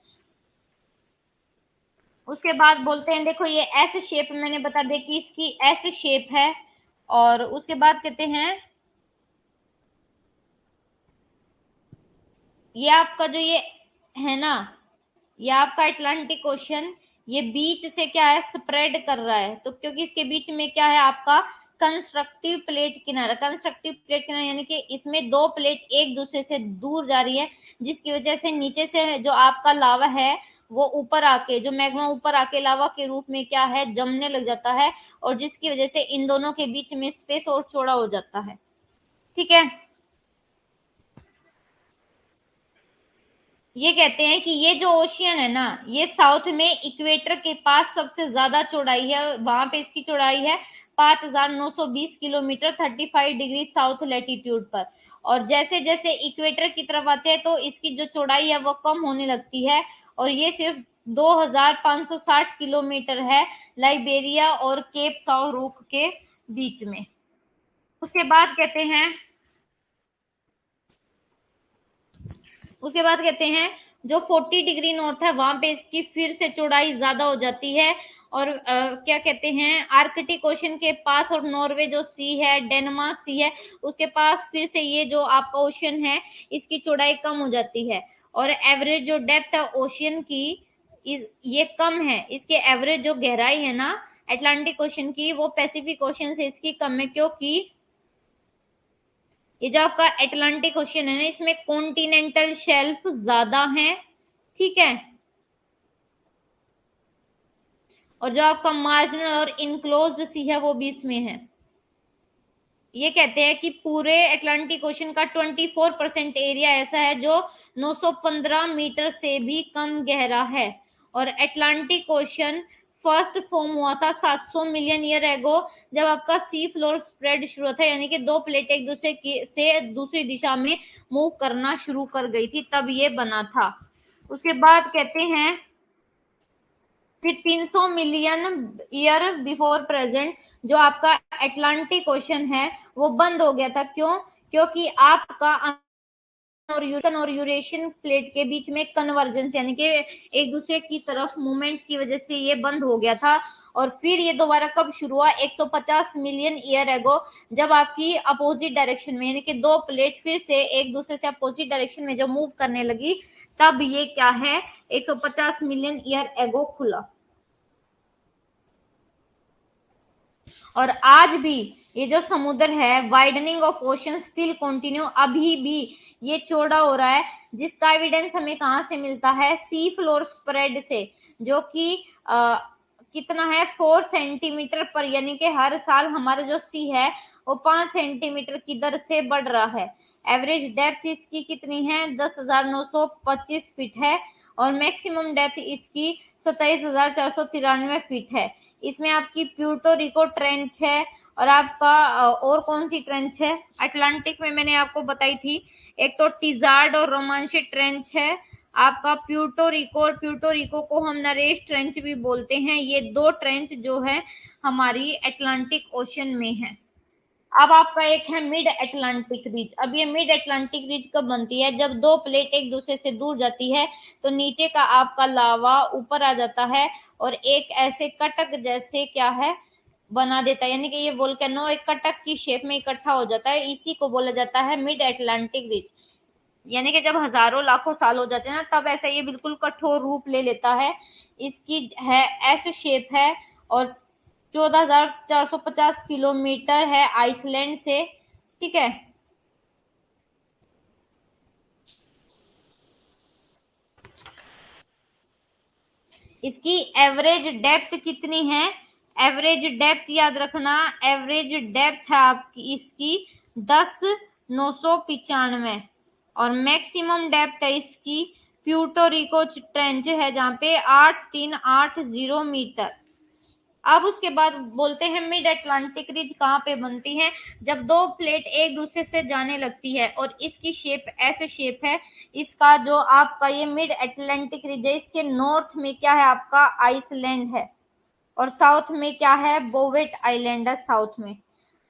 उसके बाद बोलते हैं, देखो ये एस शेप मैंने बता दिया कि इसकी एस शेप है। और उसके बाद कहते हैं ये आपका जो ये है ना, ये आपका अटलांटिक ओशन, ये बीच से क्या है, स्प्रेड कर रहा है। तो क्योंकि इसके बीच में क्या है आपका कंस्ट्रक्टिव प्लेट किनारा, कंस्ट्रक्टिव प्लेट किनारा यानी कि इसमें दो प्लेट एक दूसरे से दूर जा रही है, जिसकी वजह से नीचे से जो आपका लावा है वो ऊपर आके, जो मैग्मा ऊपर आके लावा के रूप में क्या है जमने लग जाता है, और जिसकी वजह से इन दोनों के बीच में स्पेस और चौड़ा हो जाता है, ठीक है। ये कहते हैं कि ये जो ओशियन है ना, ये साउथ में इक्वेटर के पास सबसे ज्यादा चौड़ाई है, वहां पे इसकी चौड़ाई है 5,920 किलोमीटर 35 डिग्री साउथ लैटिट्यूड पर। और जैसे जैसे इक्वेटर की तरफ आते हैं तो इसकी जो चौड़ाई है वो कम होने लगती है, और ये सिर्फ 2,560 किलोमीटर है लाइबेरिया और केप साउ रूक के बीच में। उसके बाद कहते हैं, उसके बाद कहते हैं जो 40 डिग्री नॉर्थ है वहां पे इसकी फिर से चौड़ाई ज्यादा हो जाती है। और क्या कहते हैं, आर्कटिक ओशन के पास और नॉर्वे जो सी है, डेनमार्क सी है, उसके पास फिर से ये जो आपका ओशन है इसकी चौड़ाई कम हो जाती है। और एवरेज जो डेप्थ है ओशियन की ये कम है, इसके एवरेज जो गहराई है ना अटलांटिक ओशन की, वो पैसिफिक ओशन से इसकी कम है, क्योंकि ये जो आपका अटलांटिक ओशन है ना, इसमें कॉन्टिनेंटल शेल्फ ज्यादा है, ठीक है। और जो आपका मार्जिनल और इनक्लोज्ड सी है वो भी इसमें है। ये कहते हैं कि पूरे अटलांटिक ओशन का 24% एरिया ऐसा है जो 915 मीटर से भी कम गहरा है। और अटलांटिक ओशन फर्स्ट फॉर्म हुआ था 700 मिलियन ईयर एगो, जब आपका सी फ्लोर स्प्रेड शुरू था, यानी कि दो प्लेट एक दूसरे की से दूसरी दिशा में मूव करना शुरू कर गई थी, तब ये बना था। उसके बाद कहते हैं फिर 300 मिलियन ईयर बिफोर प्रेजेंट जो आपका अटलांटिक ओशन है वो बंद हो गया था। क्यों? क्योंकि आपका और यूरेशियन प्लेट के बीच में कन्वर्जेंस यानी कि एक दूसरे की तरफ मूवमेंट की वजह से ये बंद हो गया था। और फिर ये दोबारा कब शुरू हुआ? 150 मिलियन ईयर एगो, जब आपकी अपोजिट डायरेक्शन में यानी कि दो प्लेट फिर से एक दूसरे से अपोजिट डायरेक्शन में जब मूव करने लगी, तब ये क्या है 150 मिलियन ईयर एगो खुला। और आज भी ये जो समुद्र है, widening of ocean still continue, अभी भी ये चौड़ा हो रहा है, जिसका एविडेंस हमें कहाँ से मिलता है? सी फ्लोर स्प्रेड से, जो कि कितना है 4 सेंटीमीटर पर, यानी कि हर साल हमारा जो सी है वो 5 सेंटीमीटर की दर से बढ़ रहा है। एवरेज डेप्थ इसकी कितनी है? 10,925 फीट है। और मैक्सिमम डेप्थ इसकी 27,493 फीट है। इसमें आपकी प्यूर्टो रिको ट्रेंच है, और आपका और कौन सी ट्रेंच है अटलांटिक में मैंने आपको बताई थी, एक तो टिजार्ड और रोमांशी ट्रेंच है आपका प्यूर्टो रिको, और प्यूर्टो रिको को हम नरेश ट्रेंच भी बोलते हैं। ये दो ट्रेंच जो है हमारी अटलांटिक ओशन में है। अब आपका एक है मिड अटलांटिक रिज। अब ये मिड अटलांटिक रिज कब बनती है? जब दो प्लेट एक दूसरे से दूर जाती है तो नीचे का आपका लावा ऊपर आ जाता है और एक ऐसे कटक जैसे क्या है बना देता है, यानी कि ये वोल्केनो एक कटक की शेप में इकट्ठा हो जाता है, इसी को बोला जाता है मिड अटलांटिक रिज। यानी कि जब हजारों लाखों साल हो जाते हैं ना, तब ऐसा ये बिल्कुल कठोर रूप ले लेता है। इसकी है एस शेप है, और 14,450 किलोमीटर है आइसलैंड से, ठीक है। इसकी एवरेज डेप्थ कितनी है? एवरेज डेप्थ याद रखना, एवरेज डेप्थ है आपकी इसकी 10,995, और मैक्सिमम डेप्थ है इसकी प्यूर्टो रिको ट्रेंच है जहाँ पे 8,380 मीटर। अब उसके बाद बोलते हैं मिड अटलांटिक रिज कहाँ पे बनती है? जब दो प्लेट एक दूसरे से जाने लगती है, और इसकी शेप ऐसे शेप है, इसका जो आपका ये मिड अटलांटिक रिज है, इसके नॉर्थ में क्या है आपका आइसलैंड है, और साउथ में क्या है, बोवेट आइलैंड है साउथ में।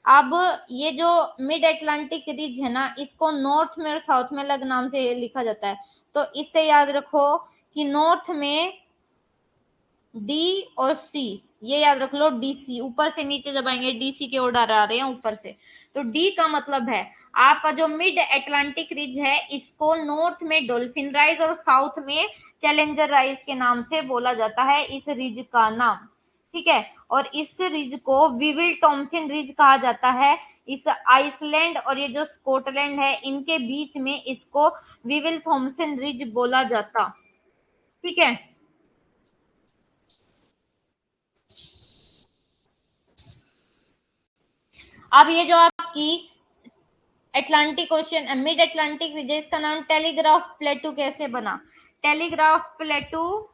अब ये जो मिड अटलांटिक रिज है ना, इसको नॉर्थ में और साउथ में अलग नाम से लिखा जाता है। तो इससे याद रखो कि नॉर्थ में डी और सी, ये याद रख लो, डीसी ऊपर से नीचे जब आएंगे डीसी के ऑर्डर आ रहे हैं ऊपर से। तो डी का मतलब है आपका जो मिड अटलांटिक रिज है, इसको नॉर्थ में डॉल्फिन राइज और साउथ में चैलेंजर राइज के नाम से बोला जाता है इस रिज का नाम। ठीक है, और इस रिज को विविल थॉम्सन रिज कहा जाता है। इस आइसलैंड और ये जो स्कॉटलैंड है, इनके बीच में इसको विविल थॉम्सन रिज बोला जाता। ठीक है, अब ये जो आपकी Atlantic ocean mid Atlantic region, इसका नाम टेलीग्राफ प्लेटू कैसे बना? टेलीग्राफ प्लेटू,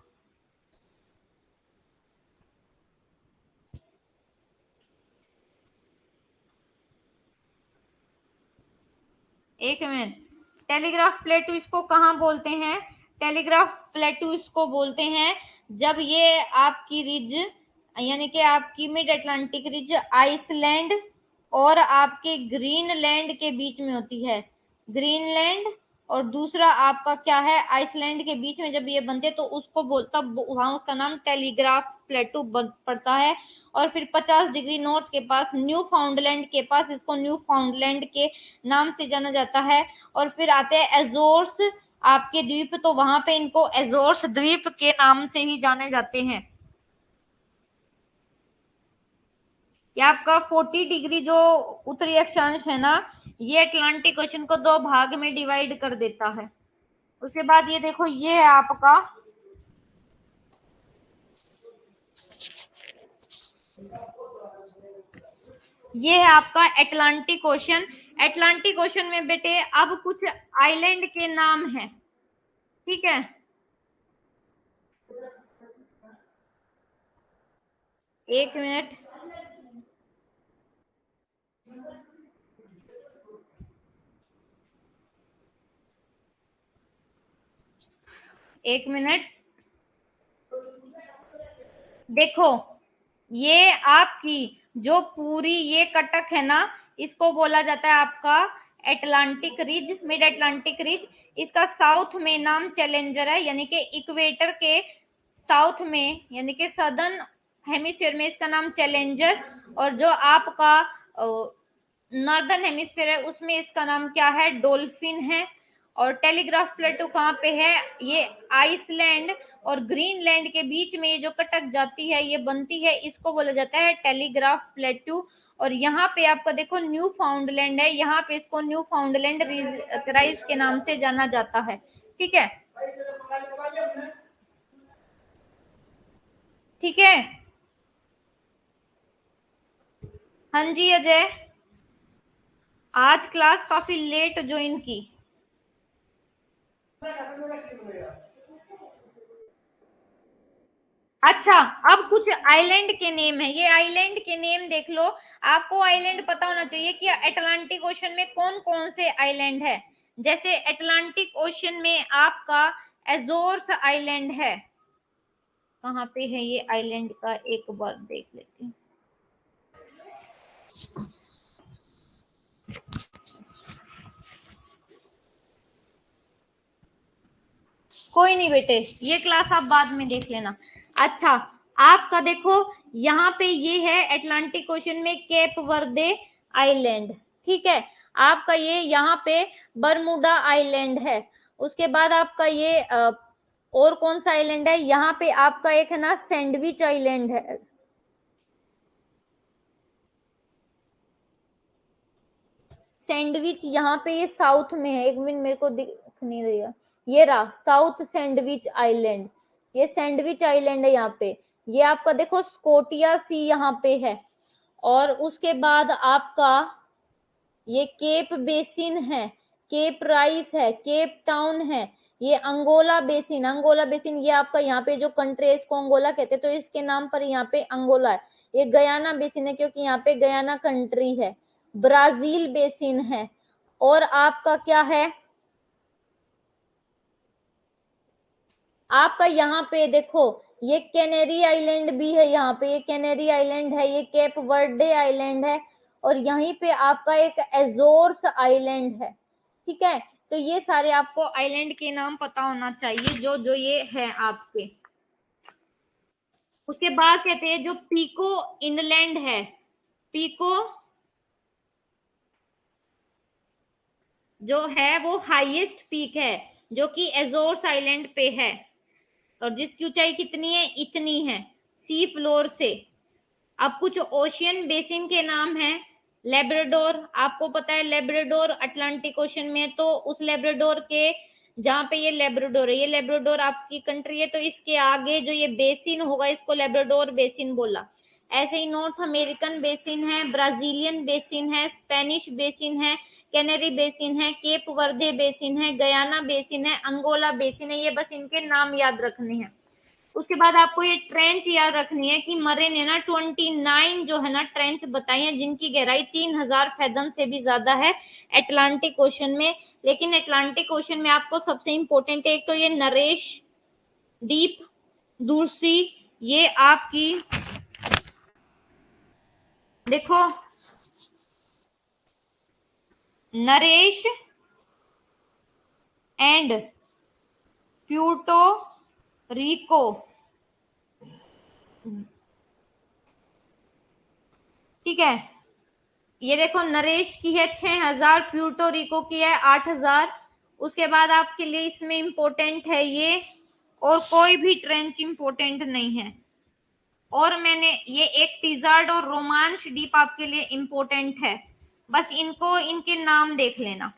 एक मिनट, टेलीग्राफ प्लेटू इसको कहाँ बोलते हैं? टेलीग्राफ प्लेटू इसको बोलते हैं जब ये आपकी रिज, यानी कि आपकी मिड अटलांटिक रिज आइसलैंड और आपके ग्रीनलैंड के बीच में होती है। ग्रीनलैंड और दूसरा आपका क्या है, आइसलैंड के बीच में जब ये बनते हैं तो उसको बोलता, वहां उसका नाम टेलीग्राफ प्लेटू पड़ता है। और फिर 50 डिग्री नॉर्थ के पास न्यू फाउंडलैंड के पास इसको न्यू फाउंडलैंड के नाम से जाना जाता है। और फिर आते हैं एजोर्स आपके द्वीप, तो वहां पे इनको एजोर्स द्वीप के नाम से ही जाने जाते हैं। ये आपका 40 डिग्री जो उत्तरी अक्षांश है ना, ये अटलांटिक ओशन को दो भाग में डिवाइड कर देता है। उसके बाद ये देखो, ये है आपका, ये है आपका अटलांटिक ओशन। अटलांटिक ओशन में बेटे अब कुछ आइलैंड के नाम हैं। ठीक है, एक मिनट, एक मिनट, देखो ये आपकी जो पूरी ये कटक है ना, इसको बोला जाता है आपका Atlantic ridge, mid Atlantic ridge. इसका साउथ में नाम चैलेंजर है, यानी कि इक्वेटर के साउथ में, यानी कि सदर्न हेमिस्फीयर में इसका नाम चैलेंजर। और जो आपका नॉर्दर्न हेमिस्फीयर है उसमें इसका नाम क्या है, डॉल्फिन है। और टेलीग्राफ प्लेटू कहाँ पे है, ये आइसलैंड और ग्रीनलैंड के बीच में ये जो कटक जाती है, ये बनती है, इसको बोला जाता है टेलीग्राफ प्लेटू। और यहाँ पे आपका देखो न्यू फाउंडलैंड है, यहाँ पे इसको न्यू फाउंडलैंड राइज के नाम से जाना जाता है। ठीक है, ठीक है। हाँ जी अजय, आज क्लास काफी लेट ज्वाइन की। अच्छा, अब कुछ आइलैंड के नेम है, ये आइलैंड के नेम देख लो। आपको आइलैंड पता होना चाहिए कि अटलांटिक ओशन में कौन कौन से आइलैंड है। जैसे अटलांटिक ओशन में आपका एजोर्स आइलैंड है। कहाँ पे है ये आइलैंड का, एक बार देख लेती हूँ। कोई नहीं बेटे, ये क्लास आप बाद में देख लेना। अच्छा, आपका देखो यहाँ पे ये है अटलांटिक ओशन में केप वर्दे आइलैंड। ठीक है, आपका ये यहाँ पे बरमुडा आइलैंड है। उसके बाद आपका ये और कौन सा आइलैंड है, यहाँ पे आपका एक है ना सैंडविच आइलैंड है। सैंडविच यहाँ पे ये साउथ में है, एक मिनट मेरे को दिख नहीं रही है, ये रहा साउथ सैंडविच आइलैंड। ये सैंडविच आइलैंड है यहाँ पे। ये आपका देखो स्कोटिया सी यहाँ पे है। और उसके बाद आपका ये केप बेसिन है, केप राइस है, केप टाउन है। ये अंगोला बेसिन, अंगोला बेसिन ये आपका यहाँ पे जो कंट्री है इसको अंगोला कहते हैं, तो इसके नाम पर यहाँ पे अंगोला है। ये गयाना बेसिन है क्योंकि यहाँ पे गयाना कंट्री है। ब्राजील बेसिन है। और आपका क्या है, आपका यहाँ पे देखो ये कैनेरी आइलैंड भी है, यहाँ पे ये कैनेरी आइलैंड है, ये केप वर्डे आइलैंड है, और यहीं पे आपका एक एजोर्स आइलैंड है। ठीक है, तो ये सारे आपको आइलैंड के नाम पता होना चाहिए जो जो ये है आपके। उसके बाद कहते हैं जो पीको इनलैंड है, पीको जो है वो हाईएस्ट पीक है जो कि एजोर्स आइलैंड पे है, और जिसकी ऊंचाई कितनी है, इतनी है सी फ्लोर से। अब कुछ ओशियन बेसिन के नाम हैं। लेब्राडोर, आपको पता है लेब्राडोर अटलांटिक ओशन में है, तो उस लेब्राडोर के जहां पे ये लेब्राडोर है, ये लेब्राडोर आपकी कंट्री है, तो इसके आगे जो ये बेसिन होगा इसको लेब्राडोर बेसिन बोला। ऐसे ही नॉर्थ अमेरिकन बेसिन है, ब्राजीलियन बेसिन है, स्पेनिश बेसिन है, कैनरी बेसिन है, केप वर्दे बेसिन है, गयाना बेसिन है, अंगोला बेसिन है। ये बस इनके नाम याद रखने हैं। उसके बाद आपको ये ट्रेंच याद रखनी है कि मरे ने ना 29 जो है ना ट्रेंच बताई है जिनकी गहराई 3000 फैदम से भी ज्यादा है अटलांटिक ओशन में। लेकिन अटलांटिक ओशन में आपको सबसे इंपॉर्टेंट है, एक तो ये नरेश डीप, दूसरी ये आपकी देखो नरेश एंड प्यूर्टो रिको। ठीक है, ये देखो नरेश की है 6000, प्यूर्टो रिको की है 8000। उसके बाद आपके लिए इसमें इंपॉर्टेंट है ये, और कोई भी ट्रेंच इंपॉर्टेंट नहीं है। और मैंने ये एक टिजार्ड और रोमांच डीप आपके लिए इंपॉर्टेंट है, बस इनको इनके नाम देख लेना।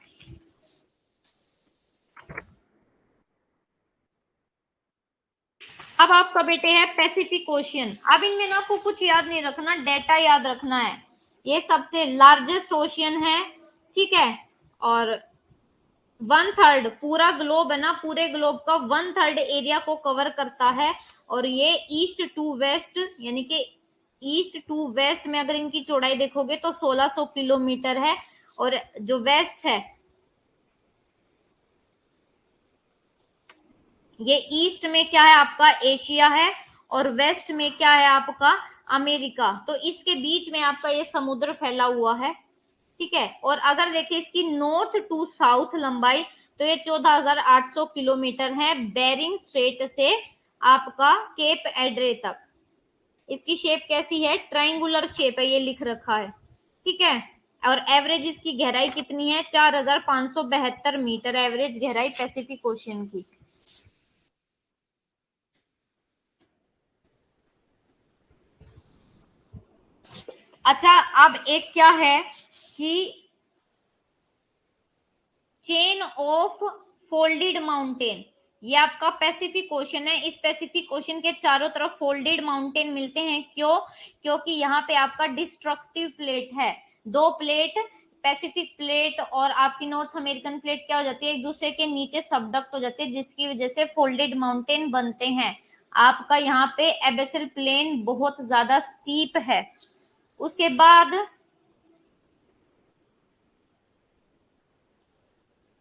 अब आपका बेटे है पैसिफिक ओशियन। अब इनमें ना आपको कुछ याद नहीं रखना, डेटा याद रखना है। ये सबसे लार्जेस्ट ओशियन है, ठीक है, और 1/3 पूरा ग्लोब है ना, पूरे ग्लोब का 1/3 एरिया को कवर करता है। और ये ईस्ट टू वेस्ट यानी कि ईस्ट टू वेस्ट में अगर इनकी चौड़ाई देखोगे तो 1600 किलोमीटर है। और जो वेस्ट है ये ईस्ट में क्या है आपका एशिया है, और वेस्ट में क्या है आपका अमेरिका। तो इसके बीच में आपका ये समुद्र फैला हुआ है। ठीक है, और अगर देखें इसकी नॉर्थ टू साउथ लंबाई तो ये 14,800 किलोमीटर है, बेरिंग स्ट्रेट से आपका केप एड्रे तक। इसकी शेप कैसी है, ट्राइंगुलर शेप है, ये लिख रखा है। ठीक है, और एवरेज इसकी गहराई कितनी है, 4572 मीटर एवरेज गहराई पैसिफिक ओशियन की। अच्छा, अब एक क्या है कि चेन ऑफ फोल्डेड माउंटेन, ये आपका पैसिफिक ओशन है। इस पैसिफिक ओशन के चारों तरफ फोल्डेड माउंटेन मिलते हैं, क्यों, क्योंकि यहाँ पे आपका डिस्ट्रक्टिव प्लेट है। दो प्लेट, पैसिफिक प्लेट और आपकी नॉर्थ अमेरिकन प्लेट क्या हो जाती है, एक दूसरे के नीचे सबडक्ट हो जाती है, जिसकी वजह से फोल्डेड माउंटेन बनते हैं। आपका यहाँ पे एबेसल प्लेन बहुत ज्यादा स्टीप है। उसके बाद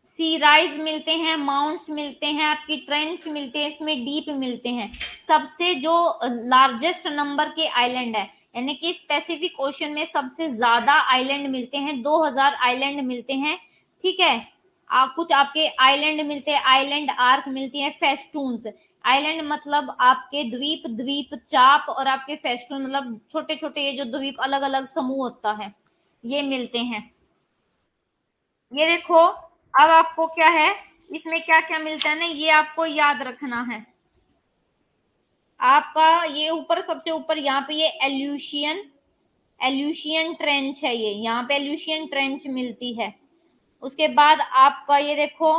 सी राइज मिलते हैं, माउंट्स मिलते हैं, आपकी ट्रेंच मिलते हैं, इसमें डीप मिलते हैं। सबसे जो लार्जेस्ट नंबर के आइलैंड है, यानी कि पैसिफिक ओशन में सबसे ज्यादा आइलैंड मिलते हैं, 2000 आइलैंड मिलते हैं। ठीक है, आप कुछ आपके आइलैंड मिलते हैं, आइलैंड आर्क मिलती है, फेस्टून्स। आइलैंड मतलब आपके द्वीप, द्वीप चाप, और आपके फेस्टून मतलब छोटे छोटे ये जो द्वीप अलग अलग समूह होता है, ये मिलते हैं। ये देखो, अब आपको क्या है, इसमें क्या क्या मिलता है ना, ये आपको याद रखना है। आपका ये ऊपर सबसे ऊपर यहाँ पे ये एल्यूशियन, एल्यूशियन ट्रेंच है, ये यहाँ पे एल्यूशियन ट्रेंच मिलती है। उसके बाद आपका ये देखो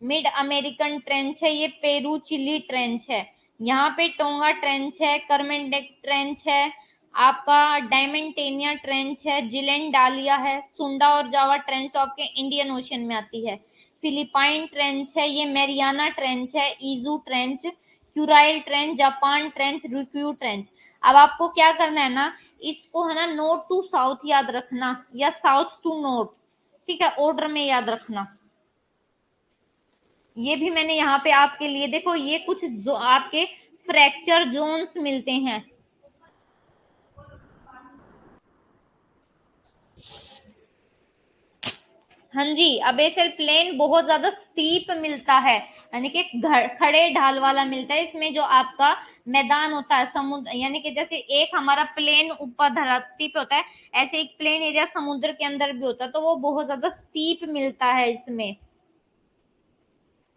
मिड अमेरिकन ट्रेंच है, ये पेरू चिली ट्रेंच है। यहाँ पे टोंगा ट्रेंच है, करमेंडेक ट्रेंच है, आपका डायमंटेनिया ट्रेंच है, जिलेन डालिया है, सुंडा और जावा ट्रेंच तो आपके इंडियन ओशन में आती है। फिलिपाइन ट्रेंच है, ये मैरियाना ट्रेंच है, Izu trench, Kuril trench, Japan trench, Ryukyu trench. अब आपको क्या करना है ना, इसको है ना नॉर्थ टू साउथ याद रखना या साउथ टू नॉर्थ। ठीक है, ऑर्डर में याद रखना। ये भी मैंने यहाँ पे आपके लिए देखो, ये कुछ जो आपके फ्रैक्चर जोन्स मिलते हैं। हाँ जी, अबेसल प्लेन बहुत ज्यादा स्टीप मिलता है, यानी कि खड़े ढाल वाला मिलता है। इसमें जो आपका मैदान होता है समुद्र, यानी कि जैसे एक हमारा प्लेन ऊपर धरती पे होता है, ऐसे एक प्लेन एरिया समुद्र के अंदर भी होता है, तो वो बहुत ज्यादा स्टीप मिलता है इसमें।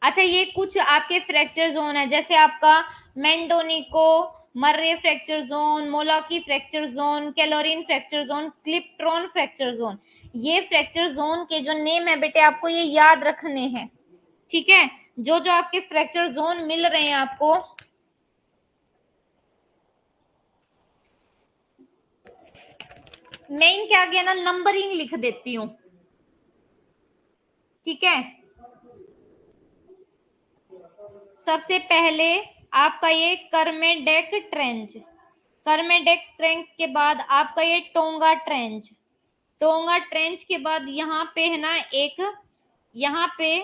अच्छा, ये कुछ आपके फ्रैक्चर जोन है, जैसे आपका Mendocino, Murray fracture zone, Molokai fracture zone, Clarion fracture zone, Clipperton fracture zone. ये फ्रैक्चर जोन के जो नेम है बेटे, आपको ये याद रखने हैं, ठीक है। जो जो आपके फ्रैक्चर जोन मिल रहे हैं आपको, मैं इनके आगे ना नंबरिंग लिख देती हूँ, ठीक है। सबसे पहले आपका ये कर्मेडेक ट्रेंच, कर्मेडेक ट्रेंच के बाद आपका ये टोंगा ट्रेंच, टोंगा ट्रेंच के बाद यहाँ पे है ना एक, यहाँ पे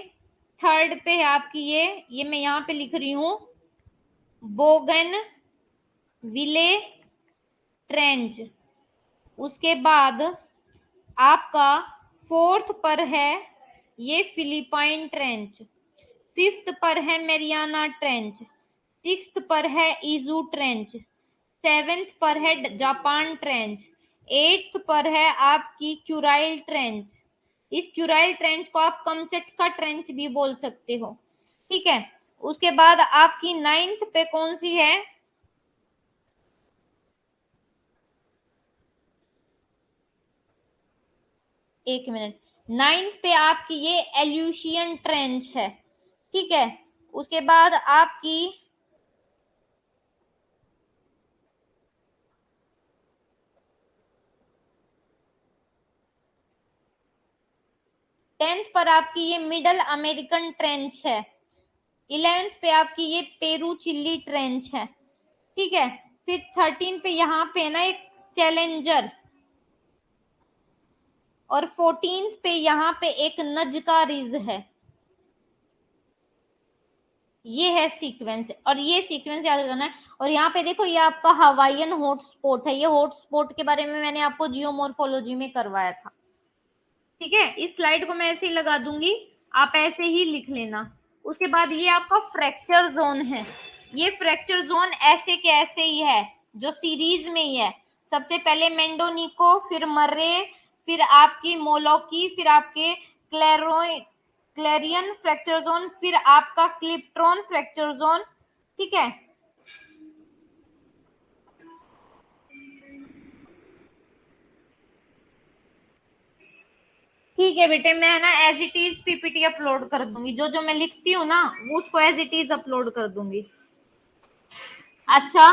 थर्ड पे है आपकी ये मैं यहाँ पे लिख रही हूँ, बोगन विले ट्रेंच। उसके बाद आपका फोर्थ पर है ये फिलिपाइन ट्रेंच, फिफ्थ पर है मेरियाना ट्रेंच, सिक्स्थ पर है इजू ट्रेंच, सेवेंथ पर है जापान ट्रेंच, एट्थ पर है आपकी क्यूराइल ट्रेंच। इस क्यूराइल ट्रेंच को आप कमचटका ट्रेंच भी बोल सकते हो, ठीक है। उसके बाद आपकी नाइन्थ पे कौन सी है, एक मिनट, नाइन्थ पे आपकी ये एल्यूशियन ट्रेंच है, ठीक है। उसके बाद आपकी 10th पर आपकी ये मिडल अमेरिकन ट्रेंच है, 11th पे आपकी ये पेरू चिल्ली ट्रेंच है, ठीक है। फिर 13 पे यहाँ पे ना एक चैलेंजर, और 14th पे यहाँ पे एक नजका रिज है। ये है सीक्वेंस, और ये सीक्वेंस याद करना है। और यहाँ पे देखो, ये आपका हवाईयन हॉटस्पॉट है, ये हॉटस्पॉट के बारे में मैंने आपको जियोमॉर्फोलॉजी में करवाया था, ठीक है। इस स्लाइड को मैं ऐसे ही लगा दूंगी, आप ऐसे ही लिख लेना। उसके बाद ये आपका फ्रैक्चर जोन है, ये फ्रैक्चर जोन ऐसे के ऐसे ही है, जो सीरीज में ही है। सबसे पहले मेंडोनिको, फिर मर्रे, फिर आपकी मोलोकी, फिर आपके क्लेरियन फ्रैक्चर जोन, फिर आपका क्लिप्ट्रॉन फ्रैक्चर जोन, ठीक है। ठीक है बेटे, मैं ना as it is PPT upload कर दूंगी, जो जो मैं लिखती हूँ ना वो उसको एज इट इज अपलोड कर दूंगी। अच्छा,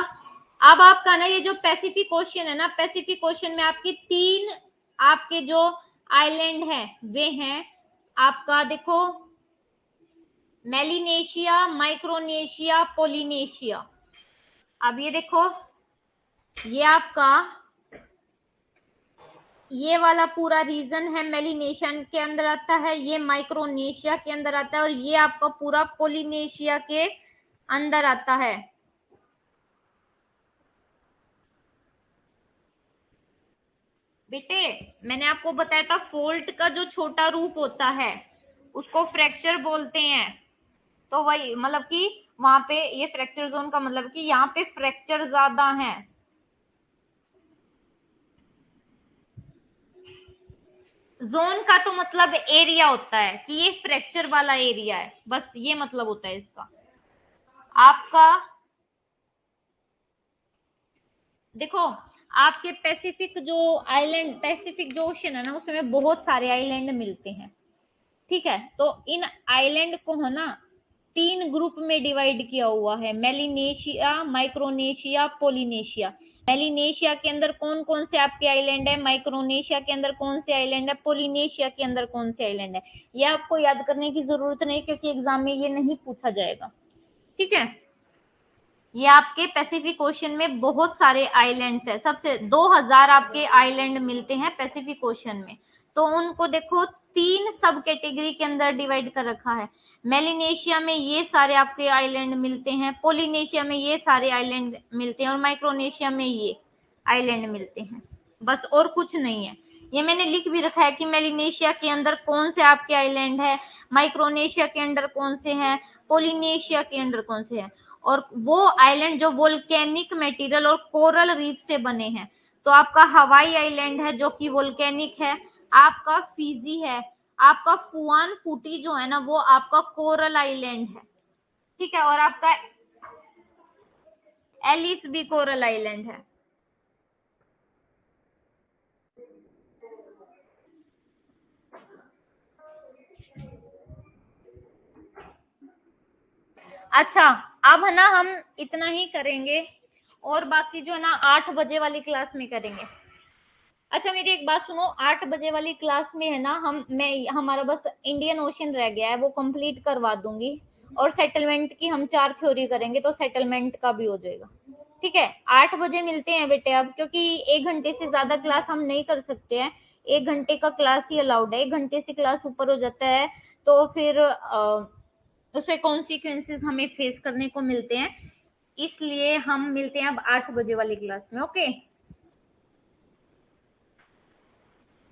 अब आपका ना ये जो पैसिफिक ओशियन है ना, पैसिफिक ओशियन में आपकी तीन आपके जो आइलैंड है वे हैं आपका, देखो, मेलिनेशिया, माइक्रोनेशिया, पोलिनेशिया। अब ये देखो, ये आपका ये वाला पूरा रीजन है मेलिनेशिया के अंदर आता है, ये माइक्रोनेशिया के अंदर आता है, और ये आपका पूरा पोलिनेशिया के अंदर आता है। बेटे, मैंने आपको बताया था फोल्ट का जो छोटा रूप होता है उसको फ्रैक्चर बोलते हैं, तो वही मतलब कि वहां पे ये फ्रैक्चर जोन का मतलब कि यहाँ पे फ्रैक्चर ज्यादा है। जोन का तो मतलब एरिया होता है कि ये फ्रैक्चर वाला एरिया है, बस ये मतलब होता है इसका। आपका देखो, आपके पैसिफिक जो आइलैंड, पैसिफिक जो ओशन है ना, उसमें बहुत सारे आइलैंड मिलते हैं, ठीक है। तो इन आइलैंड को है ना तीन ग्रुप में डिवाइड किया हुआ है, मेलिनेशिया, माइक्रोनेशिया, पोलिनेशिया। मेलिनेशिया के अंदर कौन कौन से आपके आइलैंड है, माइक्रोनेशिया के अंदर कौन से आइलैंड है, पोलिनेशिया के अंदर कौन से आइलैंड है। ये आपको याद करने की जरूरत नहीं, क्योंकि एग्जाम में ये नहीं पूछा जाएगा, ठीक है। ये आपके पैसिफिक ओशन में बहुत सारे आइलैंड्स है, सबसे 2000 आपके आइलैंड मिलते हैं पैसिफिक ओशन में। तो उनको देखो 3 सब कैटेगरी के अंदर डिवाइड कर रखा है। मेलिनेशिया में ये सारे आपके आइलैंड मिलते हैं, पोलिनेशिया में ये सारे आइलैंड मिलते हैं और माइक्रोनेशिया में ये आइलैंड मिलते हैं, बस और कुछ नहीं है। ये मैंने लिख भी रखा है कि मेलिनेशिया के अंदर कौन से आपके आइलैंड है, माइक्रोनेशिया के अंदर कौन से हैं, पोलिनेशिया के अंदर कौन से हैं, और वो आइलैंड जो वोल्केनिक मटेरियल और कोरल रीफ से बने हैं। तो आपका हवाई आइलैंड है जो कि वोल्केनिक है, आपका फिजी है, आपका फुआन फूटी जो है ना वो आपका कोरल आइलैंड है, ठीक है, और आपका एलिस भी कोरल आइलैंड है। अच्छा, अब है ना हम इतना ही करेंगे और बाकी जो है ना 8 बजे वाली क्लास में करेंगे। अच्छा मेरी एक बात सुनो, 8 बजे वाली क्लास में है ना हमारा बस इंडियन ओशन रह गया है, वो कंप्लीट करवा दूंगी, और सेटलमेंट की हम 4 थ्योरी करेंगे तो सेटलमेंट का भी हो जाएगा। ठीक है, 8 बजे मिलते हैं बेटे अब, क्योंकि 1 घंटे से ज्यादा क्लास हम नहीं कर सकते हैं। 1 घंटे का क्लास ही अलाउड है, 1 घंटे से क्लास ऊपर हो जाता है तो फिर उसके कॉन्सिक्वेंसेस हमें फेस करने को मिलते हैं। इसलिए हम मिलते हैं अब 8 बजे वाली क्लास में। ओके,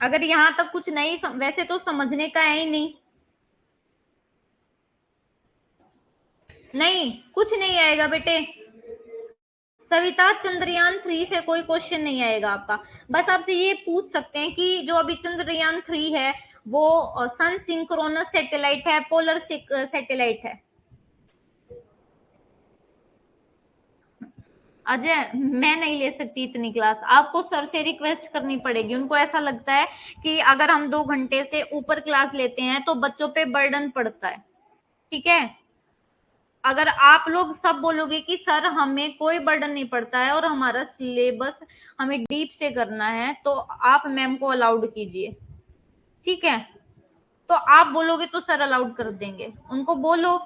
अगर यहाँ तक कुछ नहीं वैसे तो समझने का है ही नहीं, नहीं कुछ नहीं आएगा बेटे। सविता, चंद्रयान 3 से कोई क्वेश्चन नहीं आएगा आपका। बस आपसे ये पूछ सकते हैं कि जो अभी चंद्रयान 3 है वो सन सिंक्रोनस सैटेलाइट है, पोलर सैटेलाइट है। अजय, मैं नहीं ले सकती इतनी क्लास, आपको सर से रिक्वेस्ट करनी पड़ेगी। उनको ऐसा लगता है कि अगर हम 2 घंटे से ऊपर क्लास लेते हैं तो बच्चों पे बर्डन पड़ता है। ठीक है, अगर आप लोग सब बोलोगे कि सर हमें कोई बर्डन नहीं पड़ता है और हमारा सिलेबस हमें डीप से करना है, तो आप मैम को अलाउड कीजिए। ठीक है, तो आप बोलोगे तो सर अलाउड कर देंगे। उनको बोलो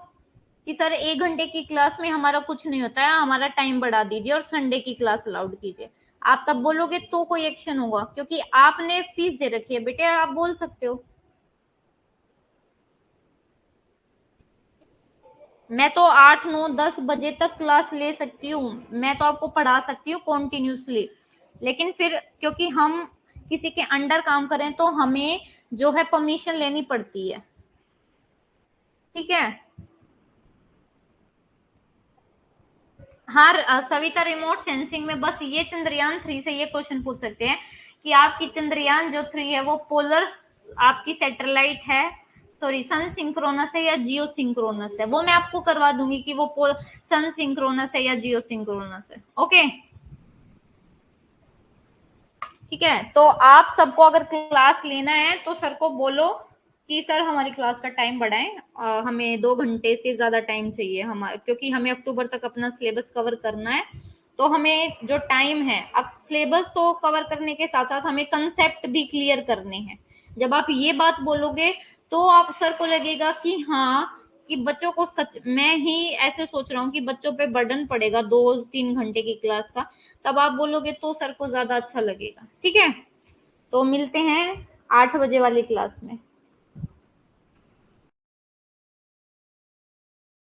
कि सर 1 घंटे की क्लास में हमारा कुछ नहीं होता है, हमारा टाइम बढ़ा दीजिए और संडे की क्लास अलाउड कीजिए। आप तब बोलोगे तो कोई एक्शन होगा, क्योंकि आपने फीस दे रखी है बेटे, आप बोल सकते हो। मैं तो 8 9 10 बजे तक क्लास ले सकती हूँ, मैं तो आपको पढ़ा सकती हूँ कॉन्टिन्यूसली, लेकिन फिर क्योंकि हम किसी के अंडर काम करें तो हमें जो है परमिशन लेनी पड़ती है। ठीक है, हाँ सविता, रिमोट सेंसिंग में बस ये चंद्रयान 3 से ये क्वेश्चन पूछ सकते हैं कि आपकी चंद्रयान 3 है वो पोलर आपकी सैटेलाइट है, सॉरी सन सिंक्रोनस है या जियो सिंक्रोनस है। वो मैं आपको करवा दूंगी कि वो सन सिंक्रोनस है या जियो सिंक्रोनस है। ओके, ठीक है, तो आप सबको अगर क्लास लेना है तो सर को बोलो कि सर हमारी क्लास का टाइम बढ़ाएं, हमें 2 घंटे से ज्यादा टाइम चाहिए हमारे, क्योंकि हमें अक्टूबर तक अपना सिलेबस कवर करना है। तो हमें जो टाइम है, अब सिलेबस तो कवर करने के साथ साथ हमें कंसेप्ट भी क्लियर करने हैं। जब आप ये बात बोलोगे तो आप सर को लगेगा कि हाँ, कि बच्चों को सच मैं ही ऐसे सोच रहा हूँ कि बच्चों पे बर्डन पड़ेगा 2 3 घंटे की क्लास का, तब आप बोलोगे तो सर को ज्यादा अच्छा लगेगा। ठीक है, तो मिलते हैं 8 बजे वाली क्लास में।